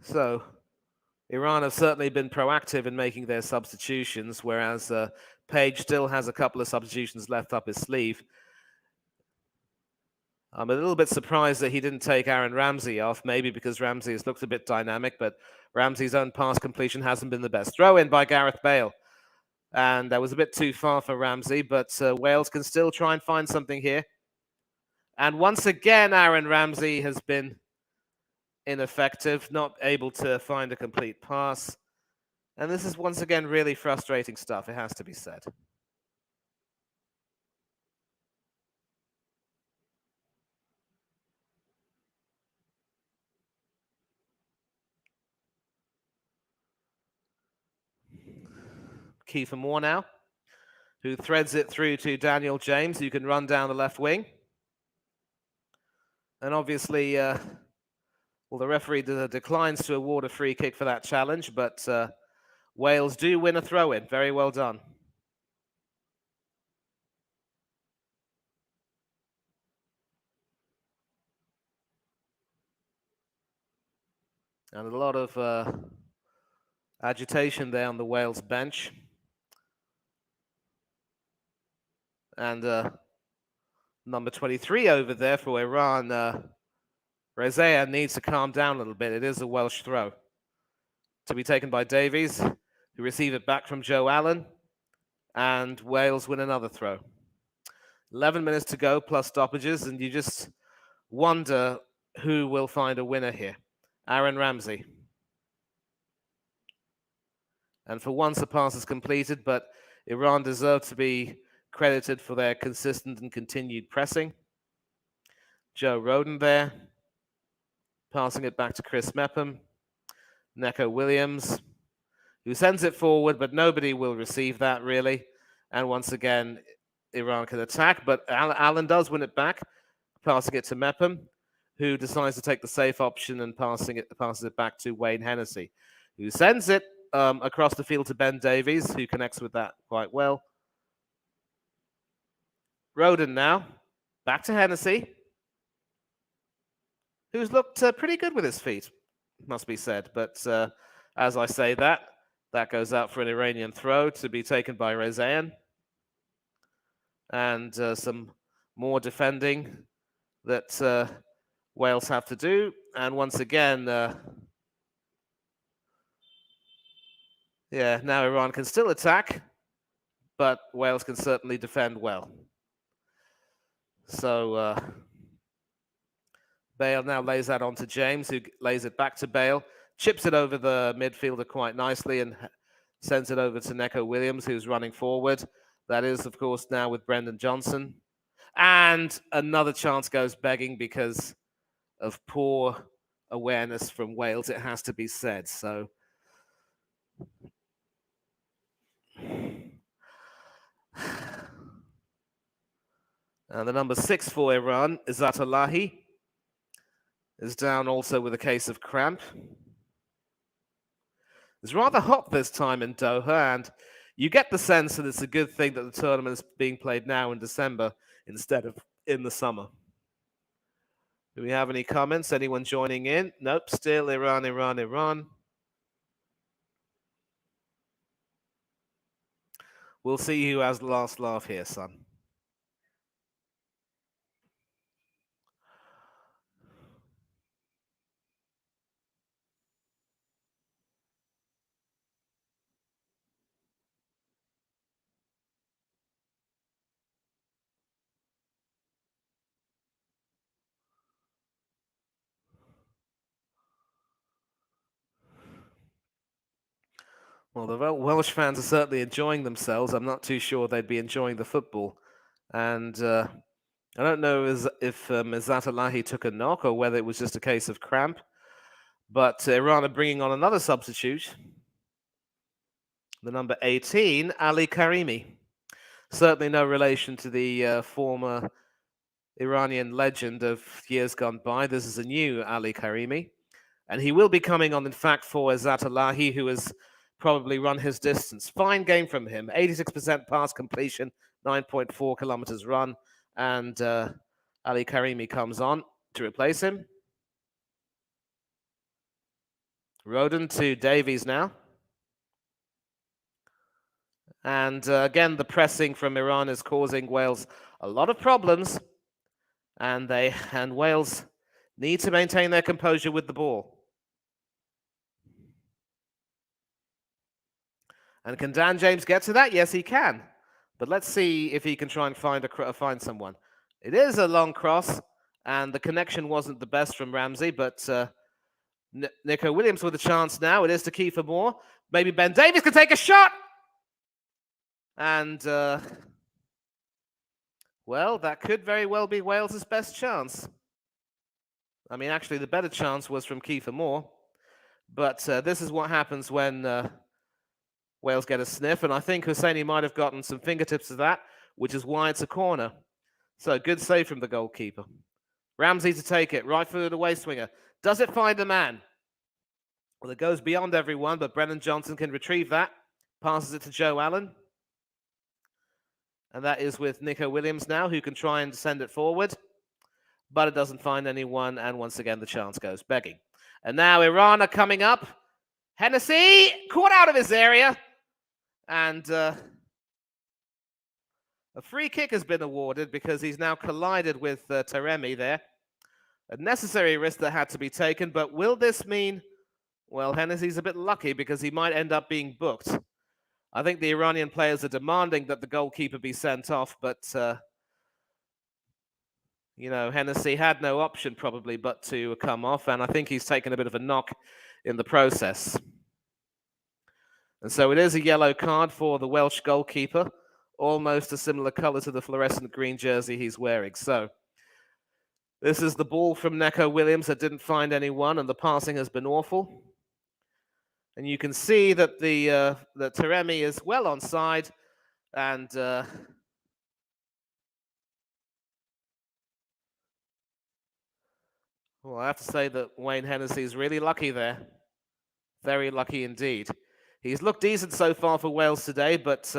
So Iran have certainly been proactive in making their substitutions, whereas Page still has a couple of substitutions left up his sleeve. I'm a little bit surprised that he didn't take Aaron Ramsey off, maybe because Ramsey has looked a bit dynamic, but Ramsey's own pass completion hasn't been the best. Throw in by Gareth Bale. And that was a bit too far for Ramsey, but Wales can still try and find something here. And once again, Aaron Ramsey has been ineffective, not able to find a complete pass. And this is once again really frustrating stuff, it has to be said. Kiefer Moore now, who threads it through to Daniel James, who can run down the left wing. And obviously, the referee declines to award a free kick for that challenge, but Wales do win a throw-in. Very well done. And a lot of agitation there on the Wales bench. And number 23 over there for Iran, Rezea, needs to calm down a little bit. It is a Welsh throw to be taken by Davies, who receive it back from Joe Allen, and Wales win another throw. 11 minutes to go plus stoppages, and you just wonder who will find a winner here. Aaron Ramsey. And for once, the pass is completed, but Iran deserve to be credited for their consistent and continued pressing. Joe Roden there, passing it back to Chris Mepham. Neco Williams, who sends it forward, but nobody will receive that, really. And once again, Iran can attack, but Allen does win it back, passing it to Mepham, who decides to take the safe option and passes it back to Wayne Hennessy, who sends it across the field to Ben Davies, who connects with that quite well. Roden now, back to Hennessy, who's looked pretty good with his feet, must be said. But as I say that goes out for an Iranian throw to be taken by Rezaeian. And some more defending that Wales have to do. And once again, now Iran can still attack, but Wales can certainly defend well. So Bale now lays that on to James, who lays it back to Bale, chips it over the midfielder quite nicely and sends it over to Neco Williams, who's running forward. That is, of course, now with Brendan Johnson. And another chance goes begging because of poor awareness from Wales, it has to be said. So and the number 6 for Iran, Izzat Allahi, is down also with a case of cramp. It's rather hot this time in Doha, and you get the sense that it's a good thing that the tournament is being played now in December instead of in the summer. Do we have any comments? Anyone joining in? Nope, still Iran, Iran, Iran. We'll see who has the last laugh here, son. Well, the Welsh fans are certainly enjoying themselves. I'm not too sure they'd be enjoying the football. And I don't know if Izzat Allahi took a knock or whether it was just a case of cramp. But Iran are bringing on another substitute. The number 18, Ali Karimi. Certainly no relation to the former Iranian legend of years gone by. This is a new Ali Karimi. And he will be coming on, in fact, for Izzat Allahi, who has probably run his distance. Fine game from him. 86% pass completion, 9.4 kilometers run. And Ali Karimi comes on to replace him. Roden to Davies now. And again, the pressing from Iran is causing Wales a lot of problems. And Wales need to maintain their composure with the ball. And can Dan James get to that? Yes, he can. But let's see if he can try and find someone. It is a long cross, and the connection wasn't the best from Ramsey, but Neco Williams with a chance now. It is to Kiefer Moore. Maybe Ben Davies can take a shot! And, well, that could very well be Wales's best chance. I mean, actually, the better chance was from Kiefer Moore. But this is what happens when Wales get a sniff, and I think Hosseini might have gotten some fingertips of that, which is why it's a corner. So good save from the goalkeeper. Ramsey to take it, right-footed away swinger. Does it find a man? Well, it goes beyond everyone, but Brennan Johnson can retrieve that. Passes it to Joe Allen. And that is with Nico Williams now, who can try and send it forward. But it doesn't find anyone, and once again the chance goes begging. And now Iran are coming up. Hennessy caught out of his area. And a free kick has been awarded because he's now collided with Taremi there. A necessary risk that had to be taken, but will this mean, well, Hennessy's a bit lucky because he might end up being booked. I think the Iranian players are demanding that the goalkeeper be sent off, but, Hennessy had no option probably but to come off, and I think he's taken a bit of a knock in the process. And so it is a yellow card for the Welsh goalkeeper, almost a similar colour to the fluorescent green jersey he's wearing. So this is the ball from Neco Williams that didn't find anyone, and the passing has been awful. And you can see that that Taremi is well onside, and well, I have to say that Wayne Hennessy is really lucky there. Very lucky indeed. He's looked decent so far for Wales today, but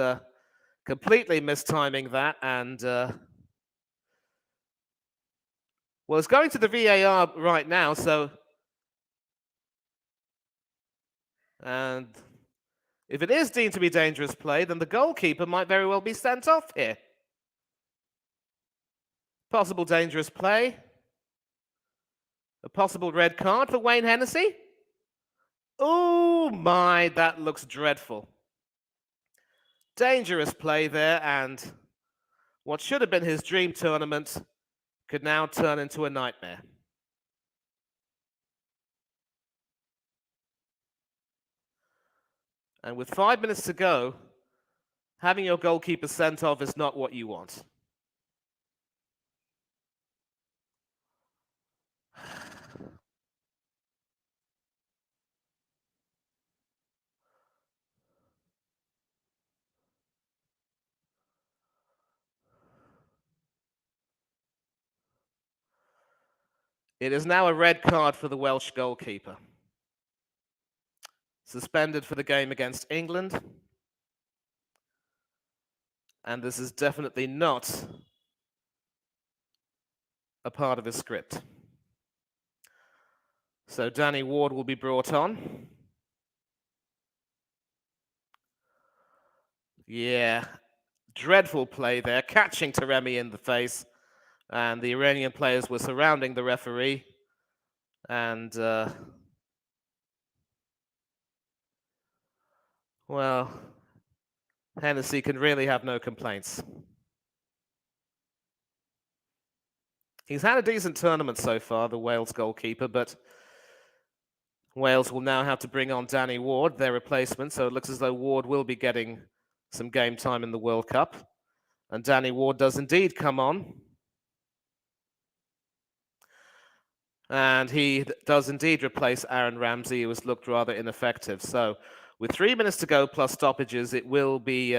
completely mistiming that, and well, it's going to the VAR right now, so. And if it is deemed to be dangerous play, then the goalkeeper might very well be sent off here. Possible dangerous play. A possible red card for Wayne Hennessy. Oh my, that looks dreadful. Dangerous play there, and what should have been his dream tournament could now turn into a nightmare. And with 5 minutes to go, having your goalkeeper sent off is not what you want. It is now a red card for the Welsh goalkeeper. Suspended for the game against England. And this is definitely not a part of his script. So Danny Ward will be brought on. Yeah, dreadful play there, catching Taremi in the face. And the Iranian players were surrounding the referee. And, well, Hennessy can really have no complaints. He's had a decent tournament so far, the Wales goalkeeper, but Wales will now have to bring on Danny Ward, their replacement, so it looks as though Ward will be getting some game time in the World Cup. And Danny Ward does indeed come on. And he does indeed replace Aaron Ramsey, who has looked rather ineffective. So with 3 minutes to go plus stoppages, it will be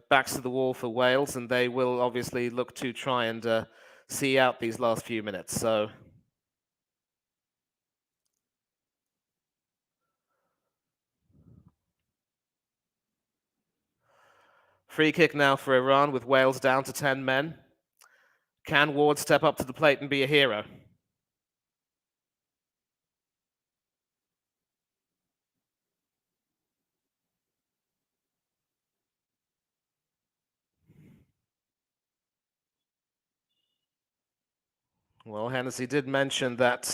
backs to the wall for Wales, and they will obviously look to try and see out these last few minutes. So free kick now for Iran with Wales down to 10 men. Can Ward step up to the plate and be a hero? Well, Hennessy did mention that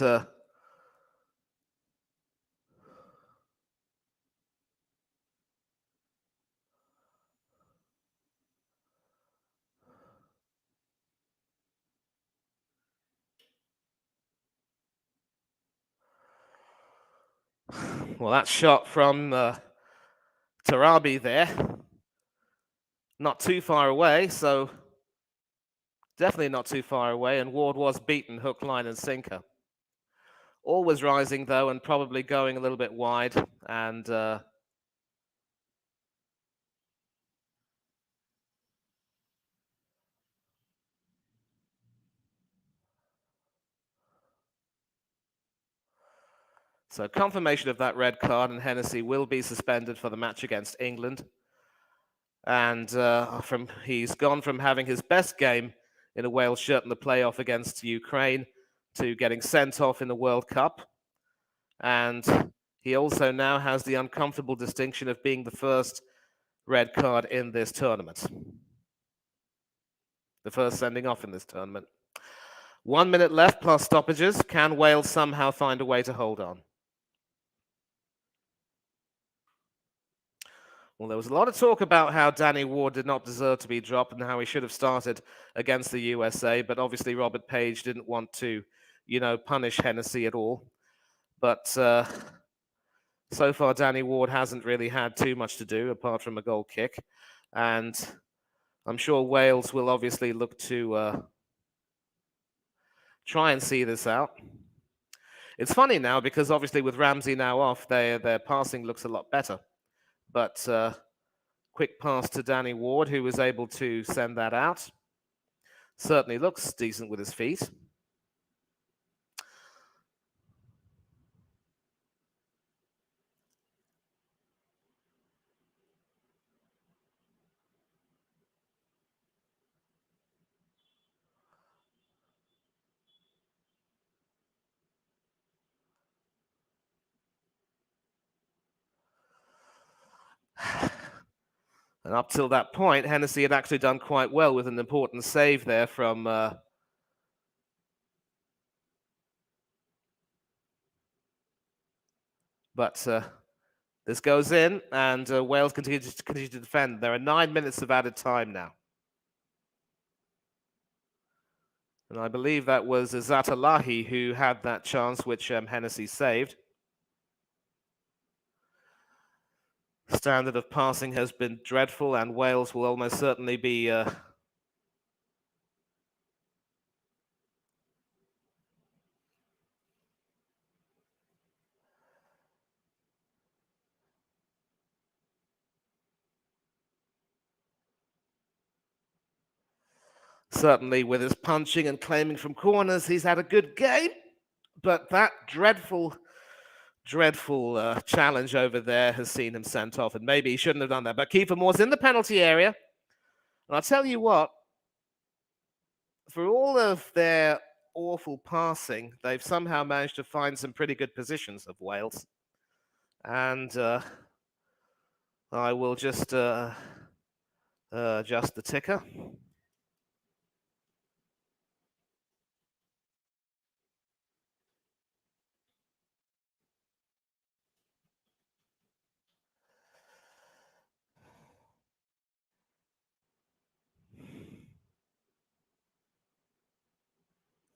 well, that shot from Tarabi there, not too far away, so definitely not too far away, and Ward was beaten hook, line, and sinker. Always rising, though, and probably going a little bit wide. And so confirmation of that red card, and Hennessy will be suspended for the match against England. And he's gone from having his best game in a Wales shirt in the playoff against Ukraine to getting sent off in the World Cup. And he also now has the uncomfortable distinction of being the first red card in this tournament. The first sending off in this tournament. 1 minute left plus stoppages. Can Wales somehow find a way to hold on? Well, there was a lot of talk about how Danny Ward did not deserve to be dropped and how he should have started against the USA, but obviously Robert Page didn't want to, punish Hennessy at all. But so far, Danny Ward hasn't really had too much to do apart from a goal kick. And I'm sure Wales will obviously look to try and see this out. It's funny now because obviously with Ramsey now off, their passing looks a lot better. But quick pass to Danny Ward, who was able to send that out. Certainly looks decent with his feet. And up till that point, Hennessy had actually done quite well with an important save there from but this goes in, and Wales continue to defend. There are 9 minutes of added time now. And I believe that was Zatalahi who had that chance, which Hennessy saved. Standard of passing has been dreadful, and Wales will almost certainly be certainly with his punching and claiming from corners. He's had a good game, but that dreadful challenge over there has seen him sent off, and maybe he shouldn't have done that. But Kiefer Moore's in the penalty area, and I'll tell you what, for all of their awful passing, they've somehow managed to find some pretty good positions of Wales. And I will just adjust the ticker.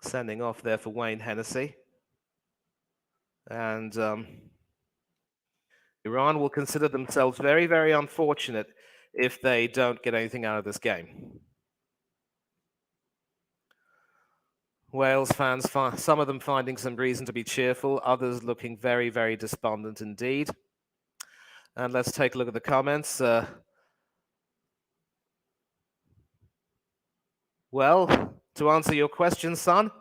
Sending off there for Wayne Hennessy. And Iran will consider themselves very, very unfortunate if they don't get anything out of this game. Wales fans, some of them finding some reason to be cheerful, others looking very, very despondent indeed. And let's take a look at the comments. Well, to answer your question, son,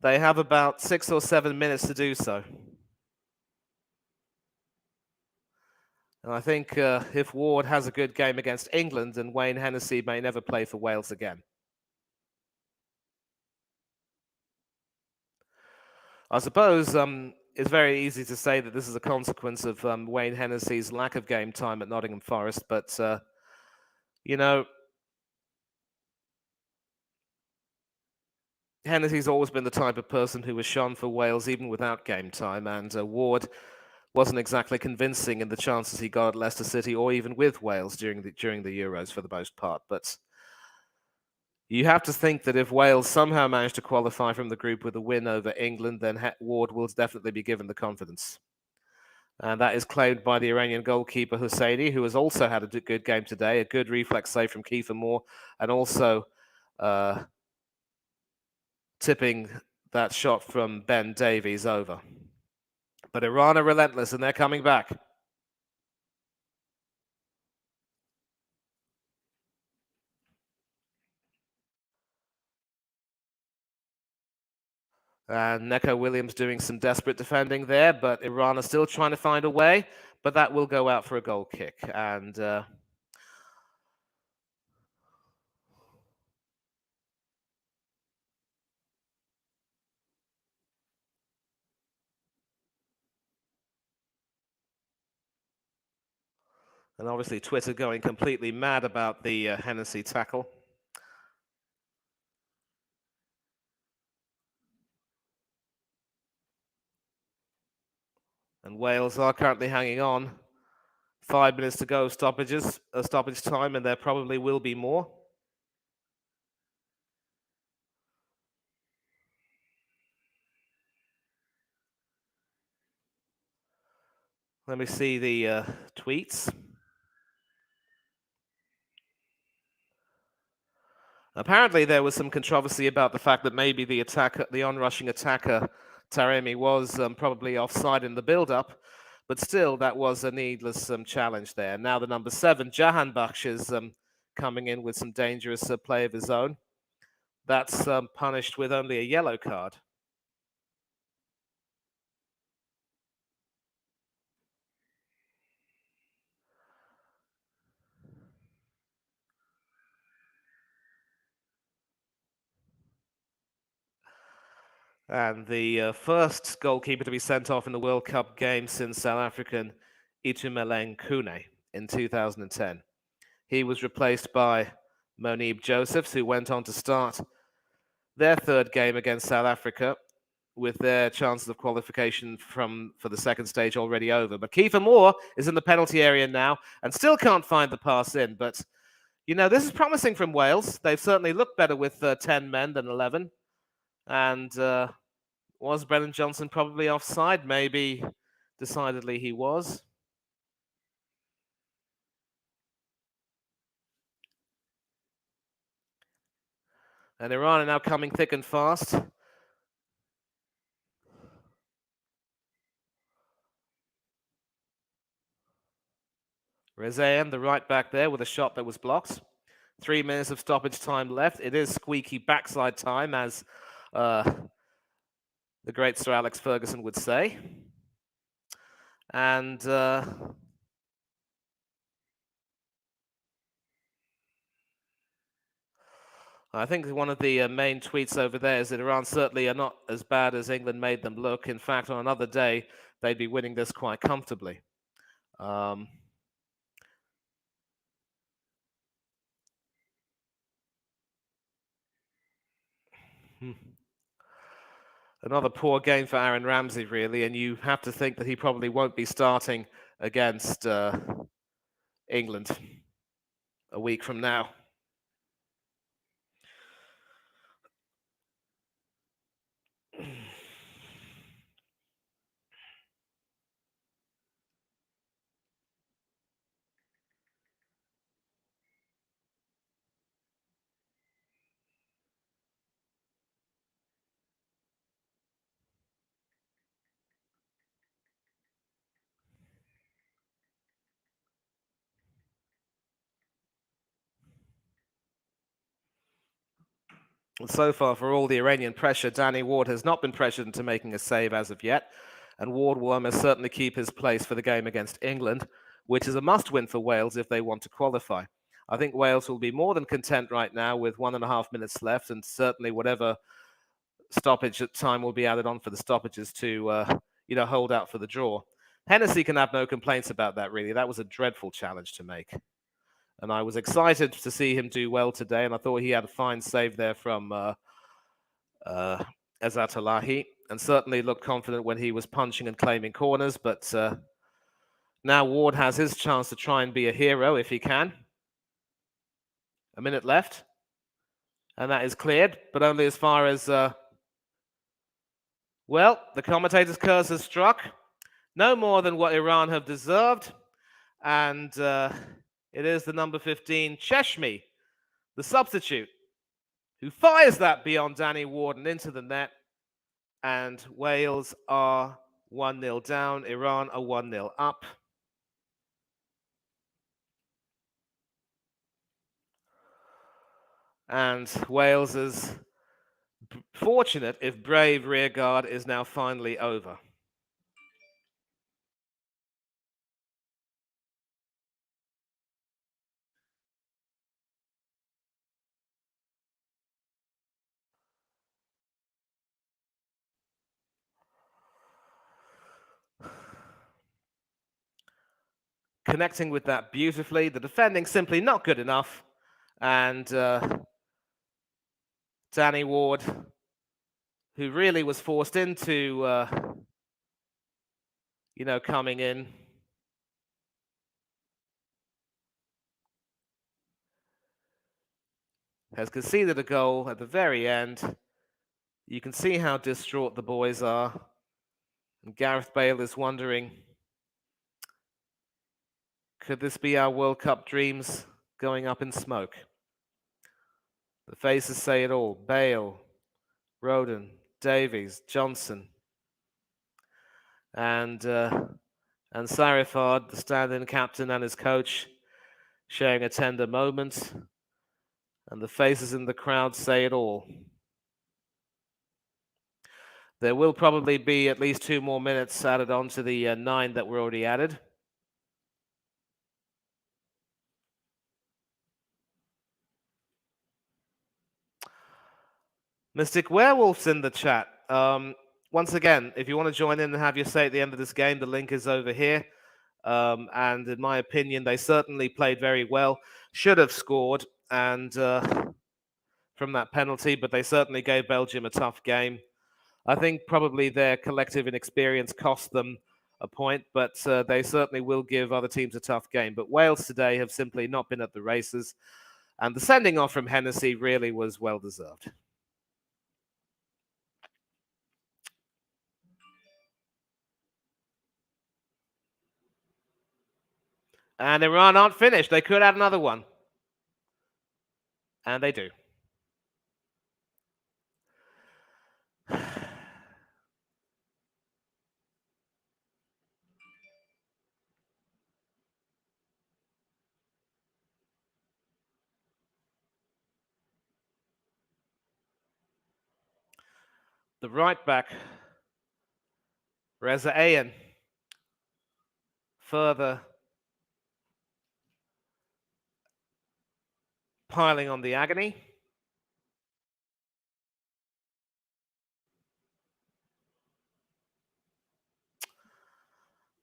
they have about 6 or 7 minutes to do so. And I think if Ward has a good game against England, then Wayne Hennessy may never play for Wales again. I suppose it's very easy to say that this is a consequence of Wayne Hennessy's lack of game time at Nottingham Forest, but, Hennessy's always been the type of person who was shone for Wales even without game time, and Ward wasn't exactly convincing in the chances he got at Leicester City or even with Wales during the Euros for the most part. But you have to think that if Wales somehow managed to qualify from the group with a win over England, then Ward will definitely be given the confidence. And that is claimed by the Iranian goalkeeper Husseini, who has also had a good game today, a good reflex save from Kiefer Moore, and also tipping that shot from Ben Davies over. But Iran are relentless and they're coming back. And Neko Williams doing some desperate defending there, but Iran are still trying to find a way. But that will go out for a goal kick. And obviously Twitter going completely mad about the Hennessy tackle. And Wales are currently hanging on. 5 minutes to go, stoppage time, and there probably will be more. Let me see the tweets. Apparently, there was some controversy about the fact that maybe the onrushing attacker, Taremi, was probably offside in the build-up, but still, that was a needless challenge there. Now the number 7, Jahan Bakhsh, is coming in with some dangerous play of his own. That's punished with only a yellow card. And the first goalkeeper to be sent off in the World Cup game since South African Itumeleng Khune in 2010. He was replaced by Monib Josephs, who went on to start their third game against South Africa with their chances of qualification for the second stage already over. But Kiefer Moore is in the penalty area now and still can't find the pass in. But, this is promising from Wales. They've certainly looked better with 10 men than 11. And was Brennan Johnson probably offside? Maybe decidedly he was. And Iran are now coming thick and fast. Rezaeian, the right back there, with a shot that was blocked. 3 minutes of stoppage time left. It is squeaky backside time, as the great Sir Alex Ferguson would say. And I think one of the main tweets over there is that Iran certainly are not as bad as England made them look. In fact, on another day, they'd be winning this quite comfortably. Another poor game for Aaron Ramsey, really, and you have to think that he probably won't be starting against England a week from now. So far, for all the Iranian pressure, Danny Ward has not been pressured into making a save as of yet, and Ward will almost certainly keep his place for the game against England, which is a must-win for Wales if they want to qualify. I think Wales will be more than content right now with 1.5 minutes left, and certainly whatever stoppage time will be added on for the stoppages to, hold out for the draw. Hennessy can have no complaints about that, really. That was a dreadful challenge to make. And I was excited to see him do well today, and I thought he had a fine save there from Ezatolahi, and certainly looked confident when he was punching and claiming corners. But now Ward has his chance to try and be a hero if he can. A minute left, and that is cleared, but only as far as... well, the commentator's curse has struck. No more than what Iran have deserved, and... it is the number 15, Cheshmi, the substitute, who fires that beyond Danny Ward and into the net. And Wales are 1-0 down. Iran are 1-0 up. And Wales is fortunate if brave rearguard is now finally over. Connecting with that beautifully, the defending simply not good enough. And Danny Ward, who really was forced into, coming in. Has conceded a goal at the very end. You can see how distraught the boys are. And Gareth Bale is wondering, could this be our World Cup dreams going up in smoke? The faces say it all. Bale, Roden, Davies, Johnson, and Sarifard, the stand-in captain, and his coach, sharing a tender moment. And the faces in the crowd say it all. There will probably be at least 2 more minutes added on to the 9 that were already added. Mystic Werewolf's in the chat. Once again, if you want to join in and have your say at the end of this game, the link is over here. And in my opinion, they certainly played very well. Should have scored and from that penalty, but they certainly gave Belgium a tough game. I think probably their collective inexperience cost them a point, but they certainly will give other teams a tough game. But Wales today have simply not been at the races, and the sending off from Hennessy really was well deserved. And Iran aren't finished. They could add another one. And they do. The right back, Reza Ayan, further piling on the agony.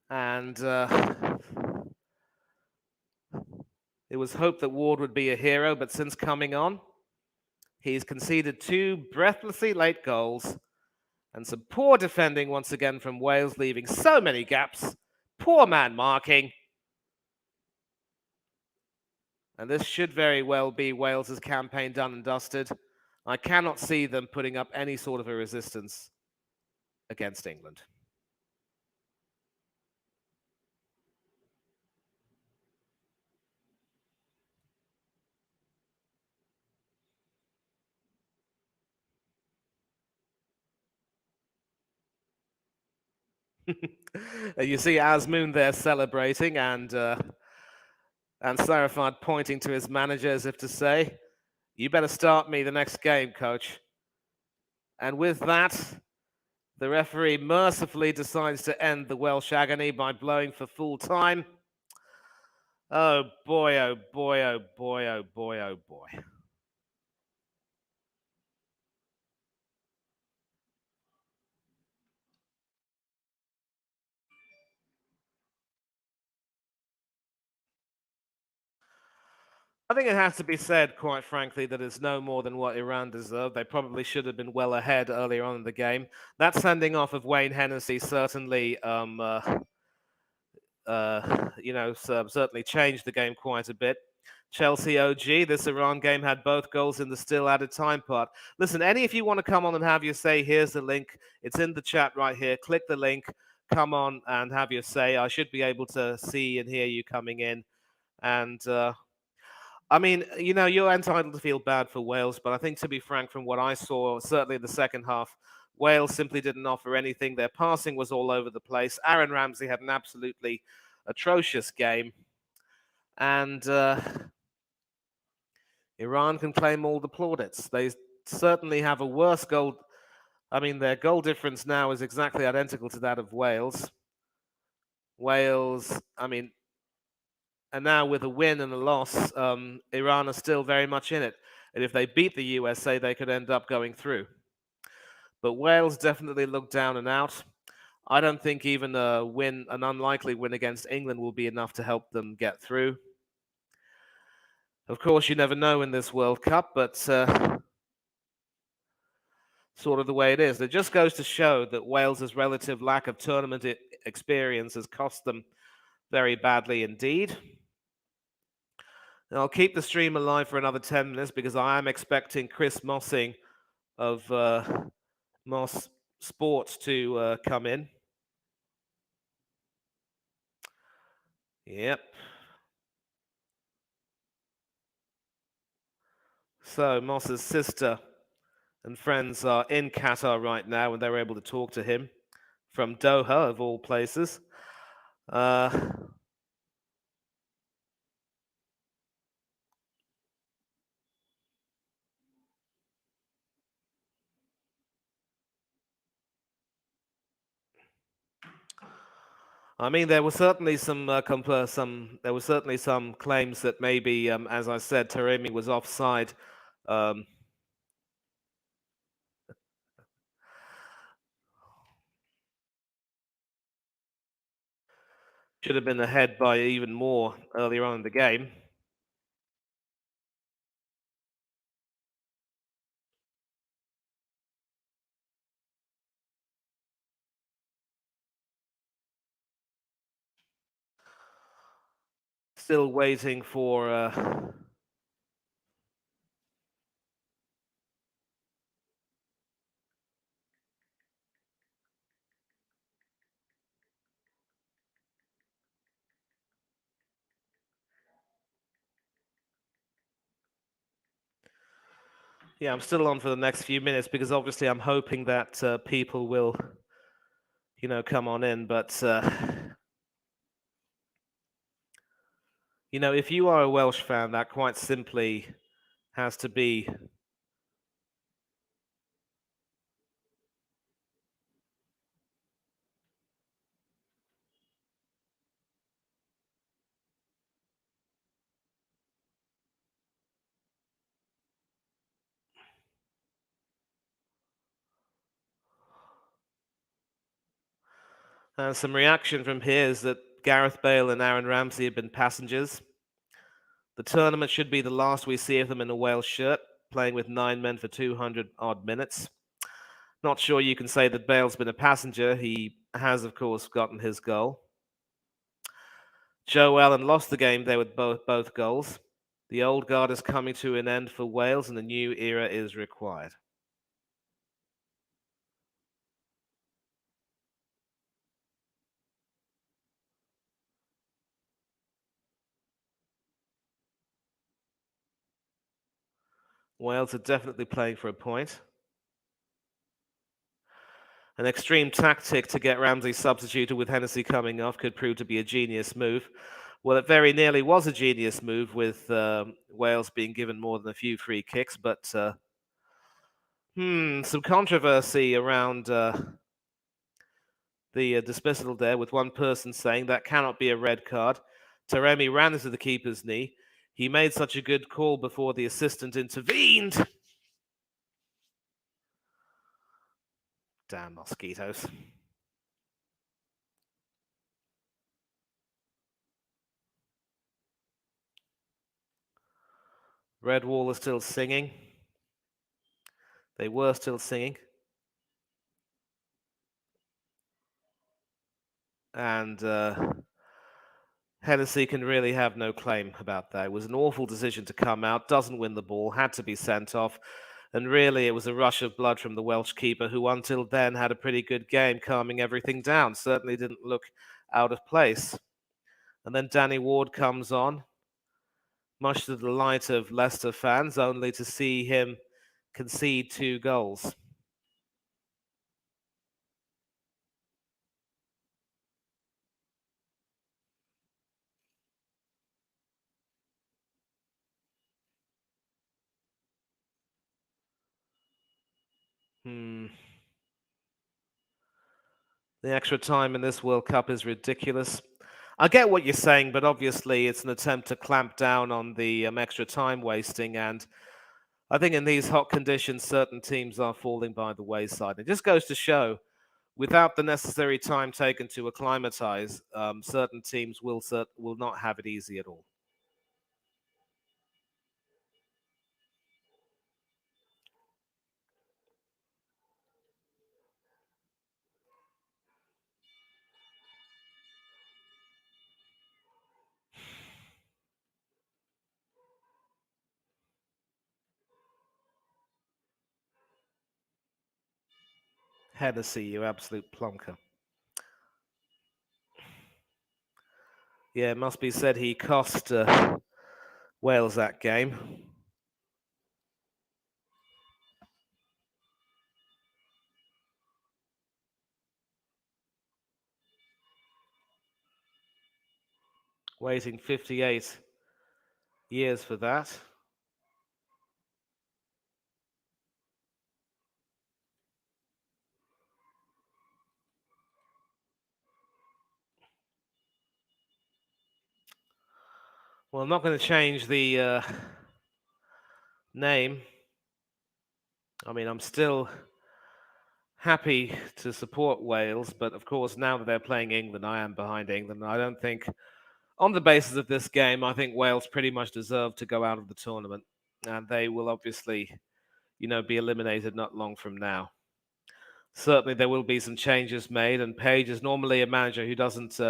And it was hoped that Ward would be a hero, but since coming on, he's conceded 2 breathlessly late goals and some poor defending once again from Wales, leaving so many gaps. Poor man marking. And this should very well be Wales's campaign done and dusted. I cannot see them putting up any sort of a resistance against England. You see Azmoun there celebrating and Sarafad pointing to his manager as if to say, "You better start me the next game, coach." And with that, the referee mercifully decides to end the Welsh agony by blowing for full time. Oh boy, oh boy, oh boy, oh boy, oh boy. I think it has to be said, quite frankly, that it's no more than what Iran deserved. They probably should have been well ahead earlier on in the game. That sending off of Wayne Hennessy certainly, certainly changed the game quite a bit. Chelsea OG, this Iran game had both goals in the still added time part. Listen, if you want to come on and have your say, here's the link. It's in the chat right here. Click the link, come on and have your say. I should be able to see and hear you coming in. And I mean, you're entitled to feel bad for Wales, but I think, to be frank, from what I saw, certainly in the second half, Wales simply didn't offer anything. Their passing was all over the place. Aaron Ramsey had an absolutely atrocious game. And Iran can claim all the plaudits. They certainly have a worse goal. I mean, their goal difference now is exactly identical to that of Wales. Wales, I mean, and now with a win and a loss, Iran are still very much in it. And if they beat the USA, they could end up going through. But Wales definitely look down and out. I don't think even an unlikely win against England will be enough to help them get through. Of course, you never know in this World Cup, but sort of the way it is. It just goes to show that Wales's relative lack of tournament experience has cost them very badly indeed. And I'll keep the stream alive for another 10 minutes because I am expecting Chris Mossing of Moss Sports to come in. Yep. So Moss's sister and friends are in Qatar right now, and they're able to talk to him from Doha, of all places. I mean, there were certainly some claims that maybe, as I said, Taremi was offside. Should have been ahead by even more earlier on in the game. Still waiting for. Yeah, I'm still on for the next few minutes because obviously I'm hoping that people will, come on in. But if you are a Welsh fan, that quite simply has to be. And some reaction from here is that Gareth Bale and Aaron Ramsey have been passengers. The tournament should be the last we see of them in a Wales shirt, playing with 9 men for 200 odd minutes. Not sure you can say that Bale's been a passenger. He has, of course, gotten his goal. Joe Allen lost the game there with both goals. The old guard is coming to an end for Wales and a new era is required. Wales are definitely playing for a point. An extreme tactic to get Ramsey substituted with Hennessy coming off could prove to be a genius move. Well, it very nearly was a genius move with Wales being given more than a few free kicks, but some controversy around the dismissal there, with one person saying that cannot be a red card. Taremi ran into the keeper's knee. He made such a good call before the assistant intervened. Damn mosquitoes. Red Wall is still singing. They were still singing. And Hennessy can really have no claim about that. It was an awful decision to come out, doesn't win the ball, had to be sent off. And really, it was a rush of blood from the Welsh keeper, who until then had a pretty good game, calming everything down. Certainly didn't look out of place. And then Danny Ward comes on, much to the delight of Leicester fans, only to see him concede 2 goals. Hmm. The extra time in this World Cup is ridiculous. I get what you're saying, but obviously it's an attempt to clamp down on the extra time wasting. And I think in these hot conditions, certain teams are falling by the wayside. It just goes to show, without the necessary time taken to acclimatize, certain teams will not have it easy at all. Hennessy, you absolute plonker. Yeah, it must be said he cost Wales that game. Waiting 58 years for that. Well, I'm not going to change the name. I mean, I'm still happy to support Wales, but of course, now that they're playing England, I am behind England. I don't think, on the basis of this game, I think Wales pretty much deserve to go out of the tournament, and they will obviously, be eliminated not long from now. Certainly, there will be some changes made, and Page is normally a manager who doesn't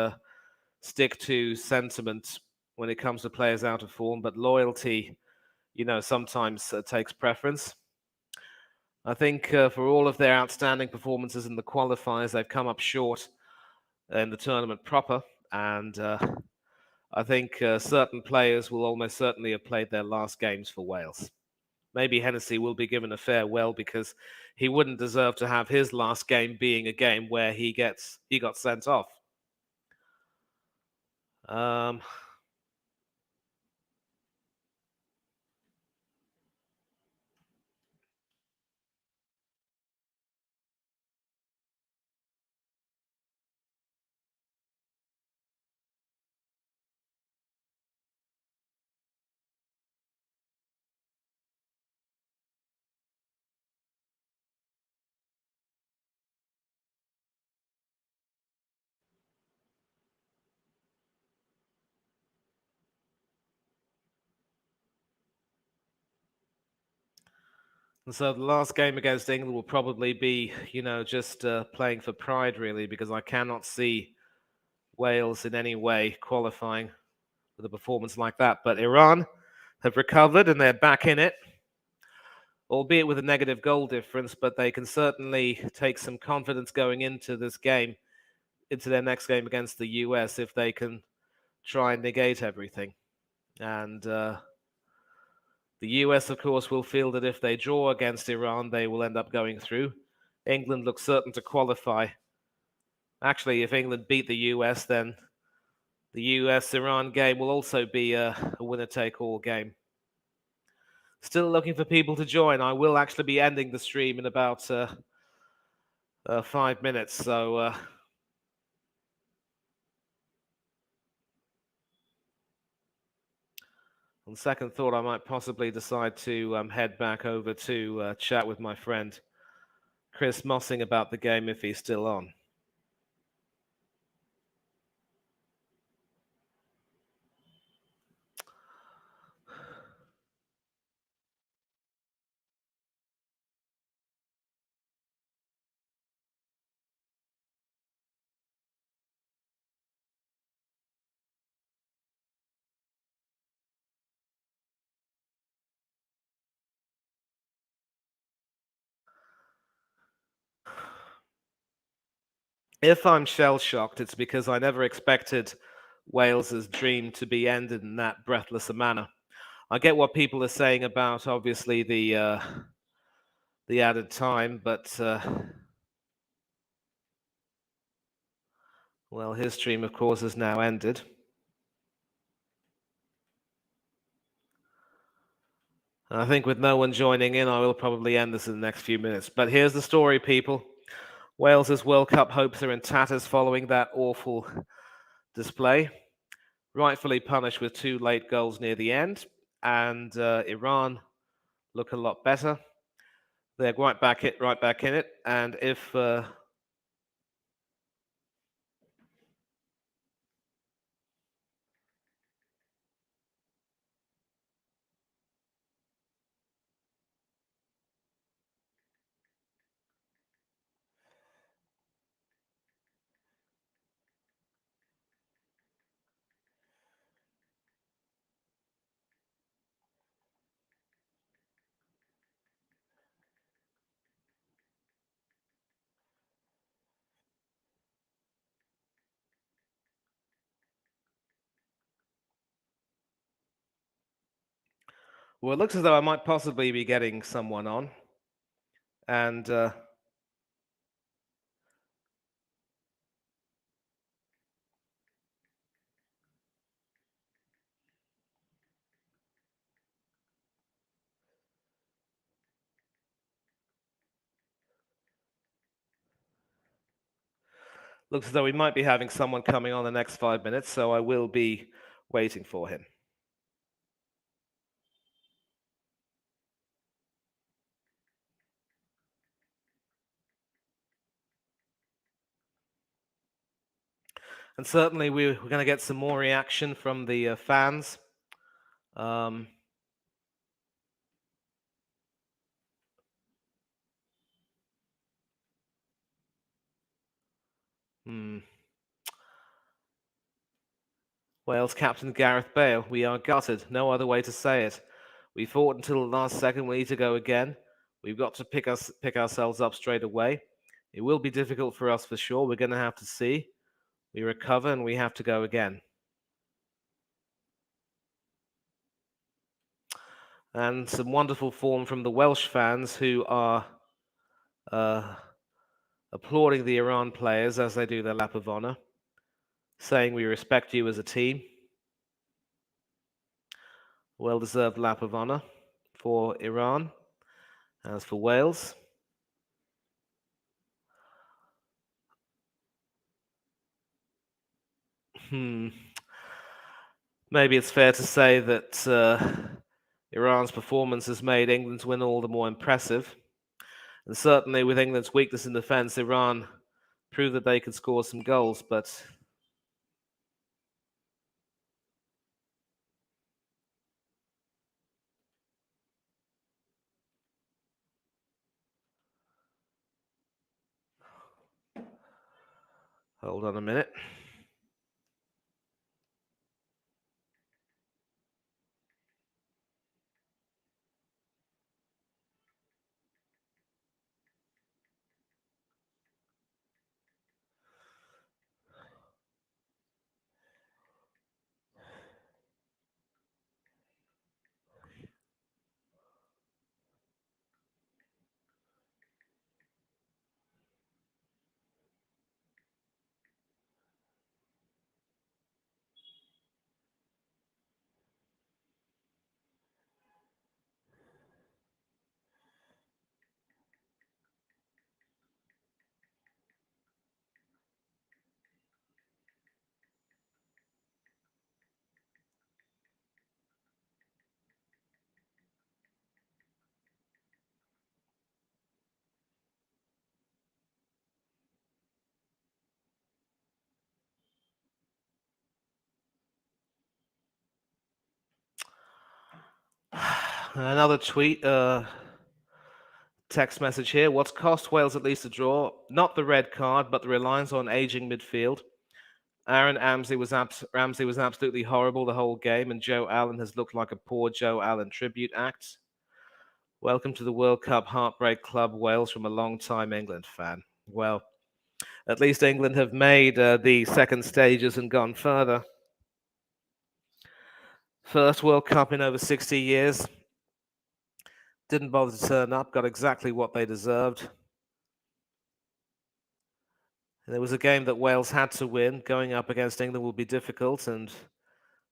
stick to sentiment when it comes to players out of form, but loyalty, sometimes takes preference. I think for all of their outstanding performances in the qualifiers, they've come up short in the tournament proper. And I think certain players will almost certainly have played their last games for Wales. Maybe Hennessy will be given a farewell because he wouldn't deserve to have his last game being a game where he got sent off. Um, and so the last game against England will probably be, just playing for pride, really, because I cannot see Wales in any way qualifying with a performance like that. But Iran have recovered and they're back in it, albeit with a negative goal difference, but they can certainly take some confidence going into this game, into their next game against the US, if they can try and negate everything. And the US, of course, will feel that if they draw against Iran, they will end up going through. England looks certain to qualify. Actually, if England beat the US, then the US Iran game will also be a winner take all game. Still looking for people to join. I will actually be ending the stream in about 5 minutes. So on second thought, I might possibly decide to head back over to chat with my friend Chris Mossing about the game if he's still on. If I'm shell shocked, it's because I never expected Wales's dream to be ended in that breathless a manner. I get what people are saying about obviously the added time, but well, his dream, of course, has now ended. I think with no one joining in, I will probably end this in the next few minutes. But here's the story, people. Wales's World Cup hopes are in tatters following that awful display, rightfully punished with 2 late goals near the end, and Iran look a lot better. They're right back in it, and if well, it looks as though I might possibly be getting someone on, and looks as though we might be having someone coming on the next 5 minutes, so I will be waiting for him. And certainly we're going to get some more reaction from the fans. Um, hmm. Wales captain Gareth Bale, we are gutted. No other way to say it. We fought until the last second. We need to go again. We've got to pick ourselves up straight away. It will be difficult for us for sure. We're going to have to see. We recover and we have to go again. And some wonderful form from the Welsh fans who are uh, applauding the Iran players as they do their lap of honor, saying we respect you as a team. Well-deserved lap of honor for Iran. As for Wales, maybe it's fair to say that Iran's performance has made England's win all the more impressive. And certainly with England's weakness in defence, Iran proved that they could score some goals, but hold on a minute. Another tweet, text message here. What's cost Wales at least a draw? Not the red card, but the reliance on aging midfield. Aaron Ramsey was absolutely horrible the whole game, and Joe Allen has looked like a poor Joe Allen tribute act. Welcome to the World Cup Heartbreak Club, Wales, from a long-time England fan. Well, at least England have made the second stages and gone further. First World Cup in over 60 years. Didn't bother to turn up, got exactly what they deserved. And it was a game that Wales had to win. Going up against England will be difficult, and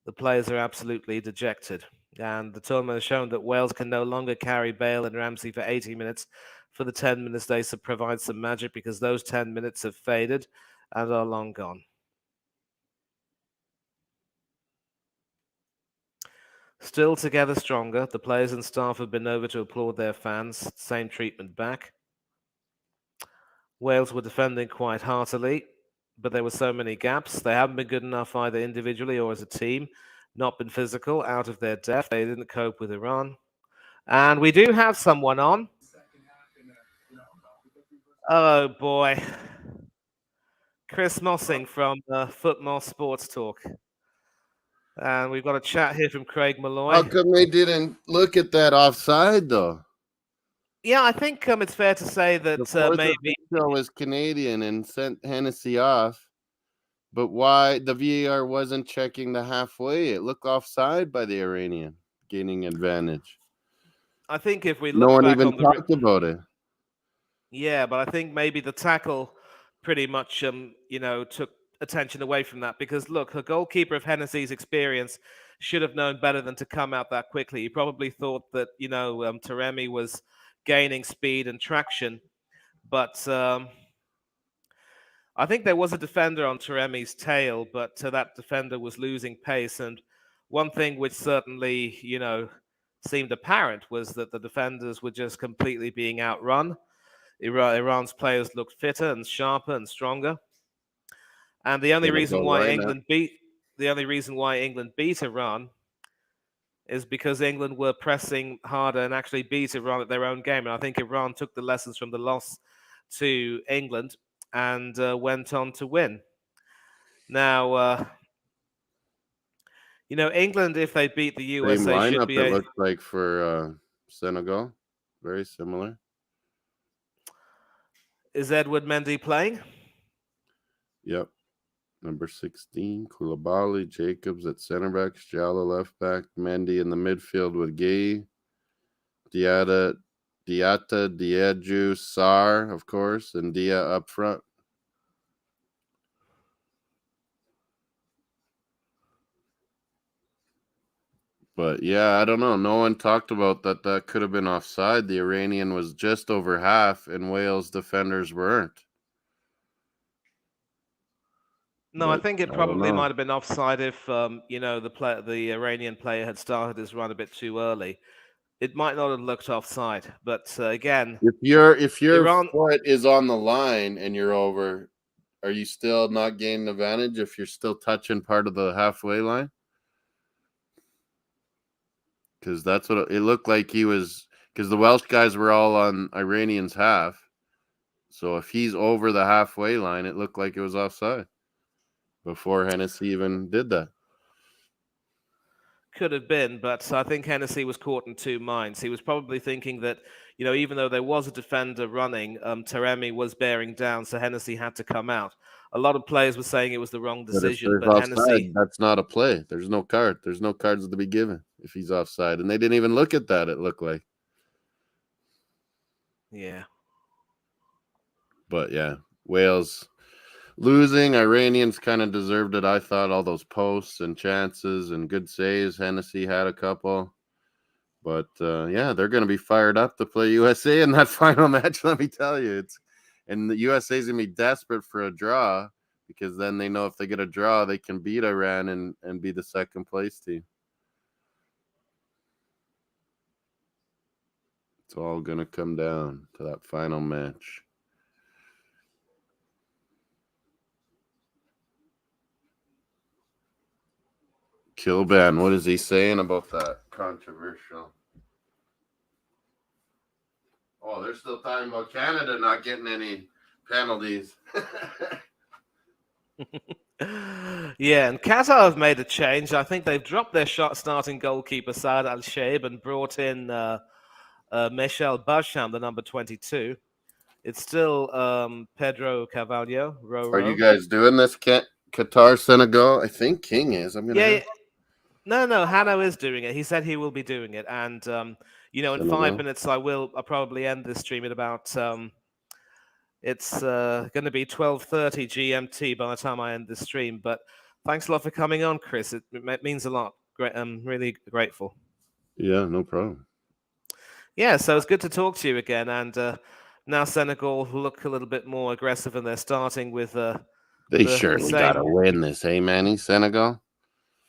The players are absolutely dejected. And the tournament has shown that Wales can no longer carry Bale and Ramsey for 80 minutes for the 10 minutes they provide some magic, because those 10 minutes have faded and are long gone. Still together stronger, the players and staff have been over to applaud their fans. Same treatment back. Wales were defending quite heartily, but there were so many gaps. They haven't been good enough either individually or as a team. Not been physical, out of their depth. They didn't cope with Iran. And we do have someone on. Oh boy. Chris Mossing from Footmoss Sports Talk. And we've got a chat here from Craig How Malloy. come they didn't look at that offside, though? Yeah, I think it's fair to say that The fourth maybe official was Canadian and sent Hennessy off. But why the VAR wasn't checking the halfway? It looked offside by the Iranian, gaining advantage. I think if we No look one back even on the talked about it. yeah, but I think maybe the tackle pretty much took attention away from that, because look, a goalkeeper of Hennessy's experience should have known better than to come out that quickly. He probably thought that Taremi was gaining speed and traction, but I think there was a defender on Taremi's tail, but that defender was losing pace. And one thing which certainly, seemed apparent was that the defenders were just completely being outrun. Iran's players looked fitter and sharper and stronger. And the only reason why England beat Iran is because England were pressing harder and actually beat Iran at their own game. And I think Iran took the lessons from the loss to England and went on to win. Now, England, if they beat the Same USA, should lineup, be it looks like, for Senegal. Very similar. Is Edward Mendy playing? Yep. Number 16, Koulibaly, Jacobs at center back, Jallow left back, Mendy in the midfield with Gay, Diata, Diedju, Sar, of course, and Dia up front. But yeah, I don't know. No one talked about that. That could have been offside. The Iranian was just over half, and Wales defenders weren't. No, But I think it I don't probably know. might have been offside if the Iranian player had started his run a bit too early. It might not have looked offside, but again, If your Iran. foot is on the line and you're over, are you still not gaining advantage if you're still touching part of the halfway line? Because that's what it looked like he was. Because the Welsh guys were all on Iranian's half, so if he's over the halfway line, it looked like it was offside before Hennessy even did that. Could have been, but I think Hennessy was caught in two minds. He was probably thinking that, even though there was a defender running, Taremi was bearing down, so Hennessy had to come out. A lot of players were saying it was the wrong But if decision, there's but offside, Hennessy. that's not a play. There's no card. There's no cards to be given if he's offside, and they didn't even look at that. It looked like. Yeah. But yeah, Wales losing. Iranians kind of deserved it, I thought. All those posts and chances and good saves. Hennessy had a couple. But yeah, they're going to be fired up to play USA in that final match. Let me tell you, and the USA is going to be desperate for a draw, because then they know if they get a draw, they can beat Iran and be the second place team. It's all going to come down to that final match. Kilban, what is he saying about that? Controversial. Oh, they're still talking about Canada not getting any penalties. Yeah, and Qatar have made a change. I think they've dropped their starting goalkeeper Saad Al Shaib and brought in Michel Basham, the number 22. It's still Pedro Carvalho. Are you guys doing this, Qatar, Senegal? I think King is. I'm gonna. Yeah, no. Hanno is doing it. He said he will be doing it, and in Senegal. 5 minutes I'll probably end this stream at about. It's going to be 12:30 GMT by the time I end the stream, but Thanks a lot for coming on, Chris. It means a lot. Great, I'm really grateful. Yeah, no problem. Yeah, so it's good to talk to you again. And now Senegal look a little bit more aggressive, and they're starting with They the surely got to same. win this, hey, Manny, Senegal?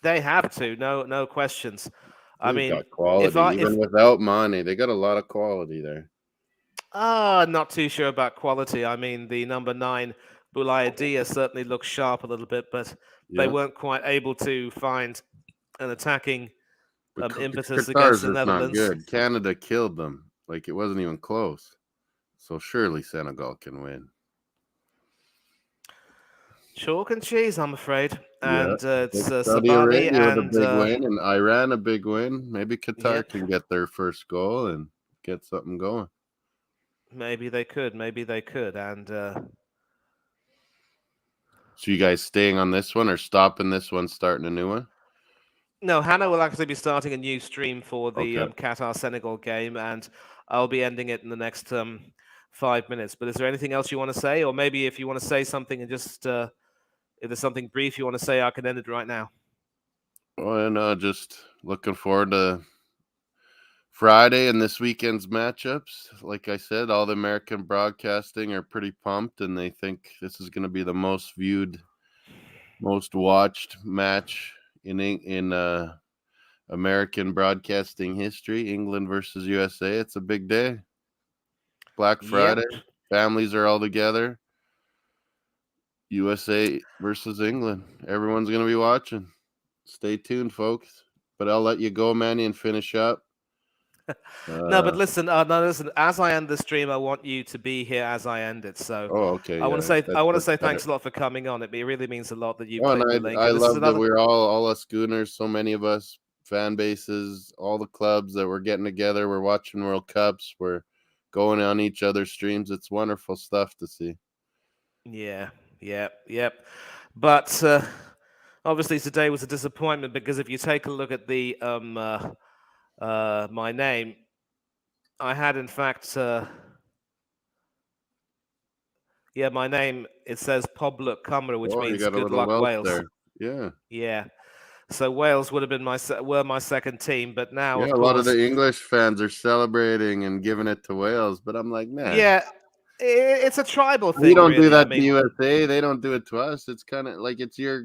They have to, no questions. I They've mean, got quality, if even without money. They got a lot of quality there. not too sure about quality. I mean, the number 9 Boulaye Dia certainly looks sharp a little bit, but they Yeah, weren't quite able to find an attacking but impetus against Qatar's the just not Netherlands. good. Canada killed them. Like, it wasn't even close. So surely Senegal can win. Chalk and cheese, I'm afraid. Yeah. And Like it's Saudi Sabali Arabia with a and big win and Iran a big win. Maybe Qatar yep, can get their first goal and get something going. maybe they could, maybe they could. And So you guys staying on this one or stopping this one, starting a new one? no, Hannah will actually be starting a new stream for the Okay. Qatar Senegal game, and I'll be ending it in the next 5 minutes. But is there anything else you want to say, or maybe if you want to say something and just if there's something brief you want to say, I can end it right now. Well, and just looking forward to Friday and this weekend's matchups. Like I said, all the American broadcasting are pretty pumped, and they think this is going to be the most viewed, most watched match in American broadcasting history. England versus USA. It's a big day. Black Friday. Yep. Families are all together. USA versus England. Everyone's going to be watching. Stay tuned, folks. But I'll let you go, Manny, and finish up. No, but Uh, listen, no, listen. As I end the stream, I want you to be here as I end it. So, oh, okay, I want to yeah, say, that's better. thanks a lot for coming on. It really means a lot that you Oh, and clicked the link, I and this is love that another. we're all us Schooners, so many of us fan bases, all the clubs that we're getting together. We're watching World Cups. We're going on each other's streams. It's wonderful stuff to see. Yeah, yep. But obviously today was a disappointment because if you take a look at the my name, I had in fact yeah, my name, it says Pobluk Cymru, which Oh, you means got a good little luck Welsh Wales. there. Yeah. Yeah. So Wales would have been were my second team, but now Yeah, of a lot of course, the English fans are celebrating and giving it to Wales, but I'm like, man, yeah, it's a tribal we thing don't do really. I that to mean, USA. They don't do it to us. It's kind of like it's your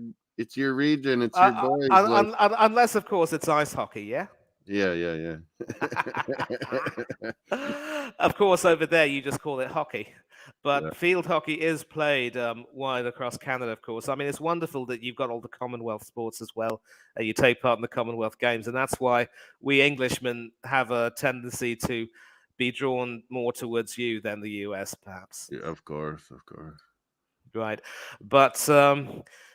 region, it's your boys. Like, unless of course it's ice hockey, yeah. yeah, yeah, yeah. Of course, over there you just call it hockey, Yeah, but field hockey is played wide across Canada. Of course, I mean it's wonderful that you've got all the Commonwealth sports as well. You take part in the Commonwealth Games, and that's why we Englishmen have a tendency to be drawn more towards you than the US, perhaps. yeah, of course, of course. Right, but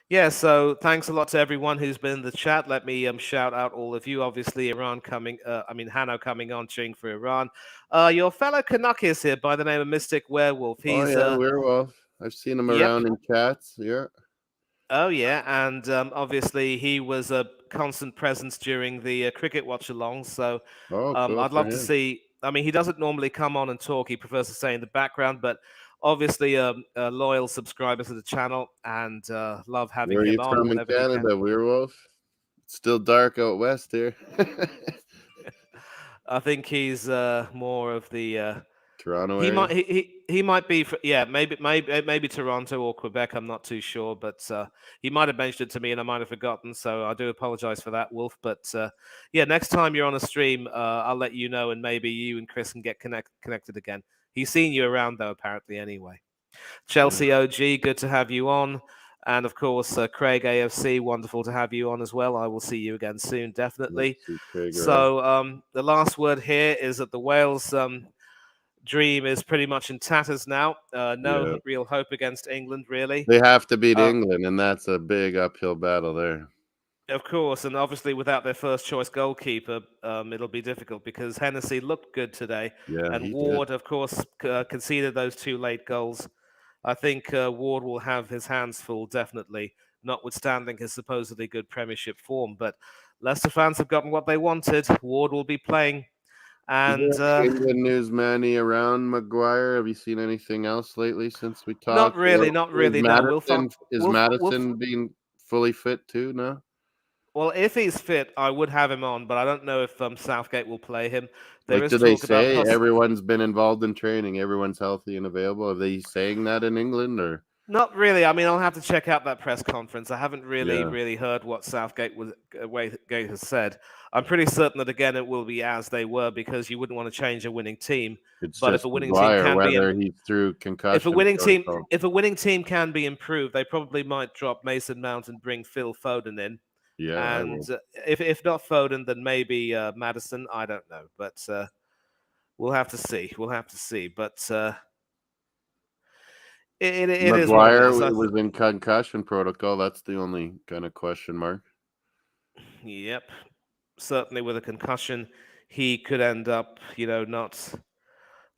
yeah, so thanks a lot to everyone who's been in the chat. Let me shout out all of you. Obviously, Iran coming, I mean, Hanno coming on, cheering for Iran. Your fellow Canuck is here by the name of Mystic Werewolf. Oh He's, yeah, werewolf. I've seen him yep, around in chats. Yeah. oh yeah, and obviously he was a constant presence during the cricket watch-along. So Oh, cool I'd for love to him. see. I mean, he doesn't normally come on and talk. He prefers to stay in the background, but obviously a loyal subscriber to the channel and love having Where are him you on from in whenever he can. Canada, werewolf? It's still dark out west here. I think he's more of the Toronto he area. might he might be yeah, maybe Toronto or Quebec. I'm not too sure, but he might have mentioned it to me and I might have forgotten. So I do apologize for that, Wolf. But yeah, next time you're on a stream, I'll let you know, and maybe you and Chris can get connected again. He's seen you around though, apparently. Anyway, Yeah. Chelsea OG, good to have you on. And of course, Craig AFC, wonderful to have you on as well. I will see you again soon, Nice definitely. to see Craig around. So the last word here is that the Wales dream is pretty much in tatters now. No Yeah. real hope against England, really. They have to beat Uh, England, and that's a big uphill battle there. of course, and obviously without their first choice goalkeeper, it'll be difficult because Hennessy looked good today, Yeah, and he did. Ward, of course, conceded those two late goals. I think Ward will have his hands full, definitely, notwithstanding his supposedly good Premiership form. But Leicester fans have gotten what they wanted. Ward will be playing, Is and there any England news, Manny, around Maguire? Have you seen anything else lately since we not talked? really, Or not is really. No, Madison is we'll Madison being fully fit too now? Well, if he's fit, I would have him on, but I don't know if Southgate will play him. There Like, is do they talk about say everyone's been involved in training, everyone's healthy and available? Are they saying that in England or? Not really. I mean, I'll have to check out that press conference. I haven't Yeah, really heard what Gate has said. I'm pretty certain that again it will be as they were because you wouldn't want to change a winning team. it's But if just a winning team Maguire, can be whether he's through if a concussion winning team protocol. if a winning team can be improved, they probably might drop Mason Mount and bring Phil Foden in. Yeah, I And will. if not Foden, then maybe Madison. I don't know, but we'll have to see. We'll have to see. But it is what it Maguire is. was in concussion protocol. That's the only kind of question mark. Yep, certainly with a concussion, he could end up, not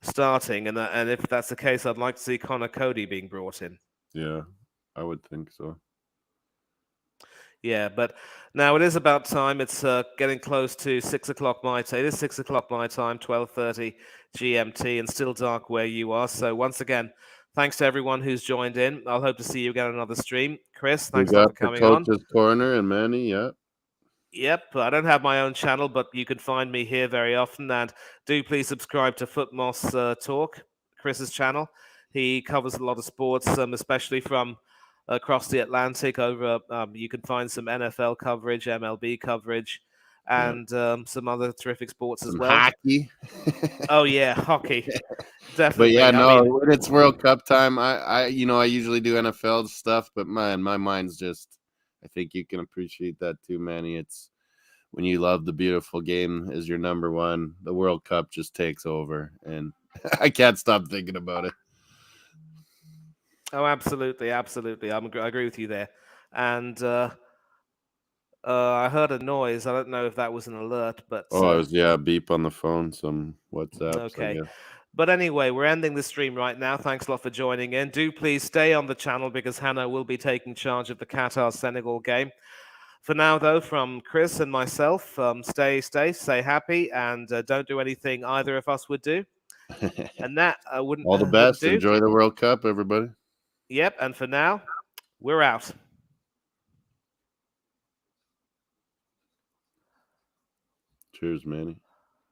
starting. And if that's the case, I'd like to see Connor Cody being brought in. Yeah, I would think so. Yeah, but now it is about time. It's getting close to 6 o'clock my time. It is 6 o'clock my time, 12:30 GMT, and still dark where you are. So once again, thanks to everyone who's joined in. I'll hope to see you again on another stream. Chris, We thanks a lot for got the coming on. coach's corner and Manny. Yeah. Yep, I don't have my own channel, but you can find me here very often. And do please subscribe to Footmoss Talk, Chris's channel. He covers a lot of sports, especially from across the Atlantic. You can find some NFL coverage, MLB coverage, Yeah. and some other terrific sports as Some well. hockey. Oh yeah, hockey, But yeah, definitely. I no, mean, when it's World Cup time, I usually do NFL stuff, but man, my mind's just, I think you can appreciate that too, Manny. It's when you love the beautiful game is your number one, the World Cup just takes over, and I can't stop thinking about it. oh, absolutely, absolutely. I agree with you there. And I heard a noise. I don't know if that was an alert, but Oh, I was beep on the phone, some WhatsApps, I okay. guess. But anyway, we're ending the stream right now. Thanks a lot for joining in. Do please stay on the channel because Hannah will be taking charge of the Qatar Senegal game. For now, though, from Chris and myself, stay happy, and don't do anything either of us would do. And that All the wouldn't best. do. Enjoy the World Cup, everybody. Yep. And for now, we're out. Cheers, Manny.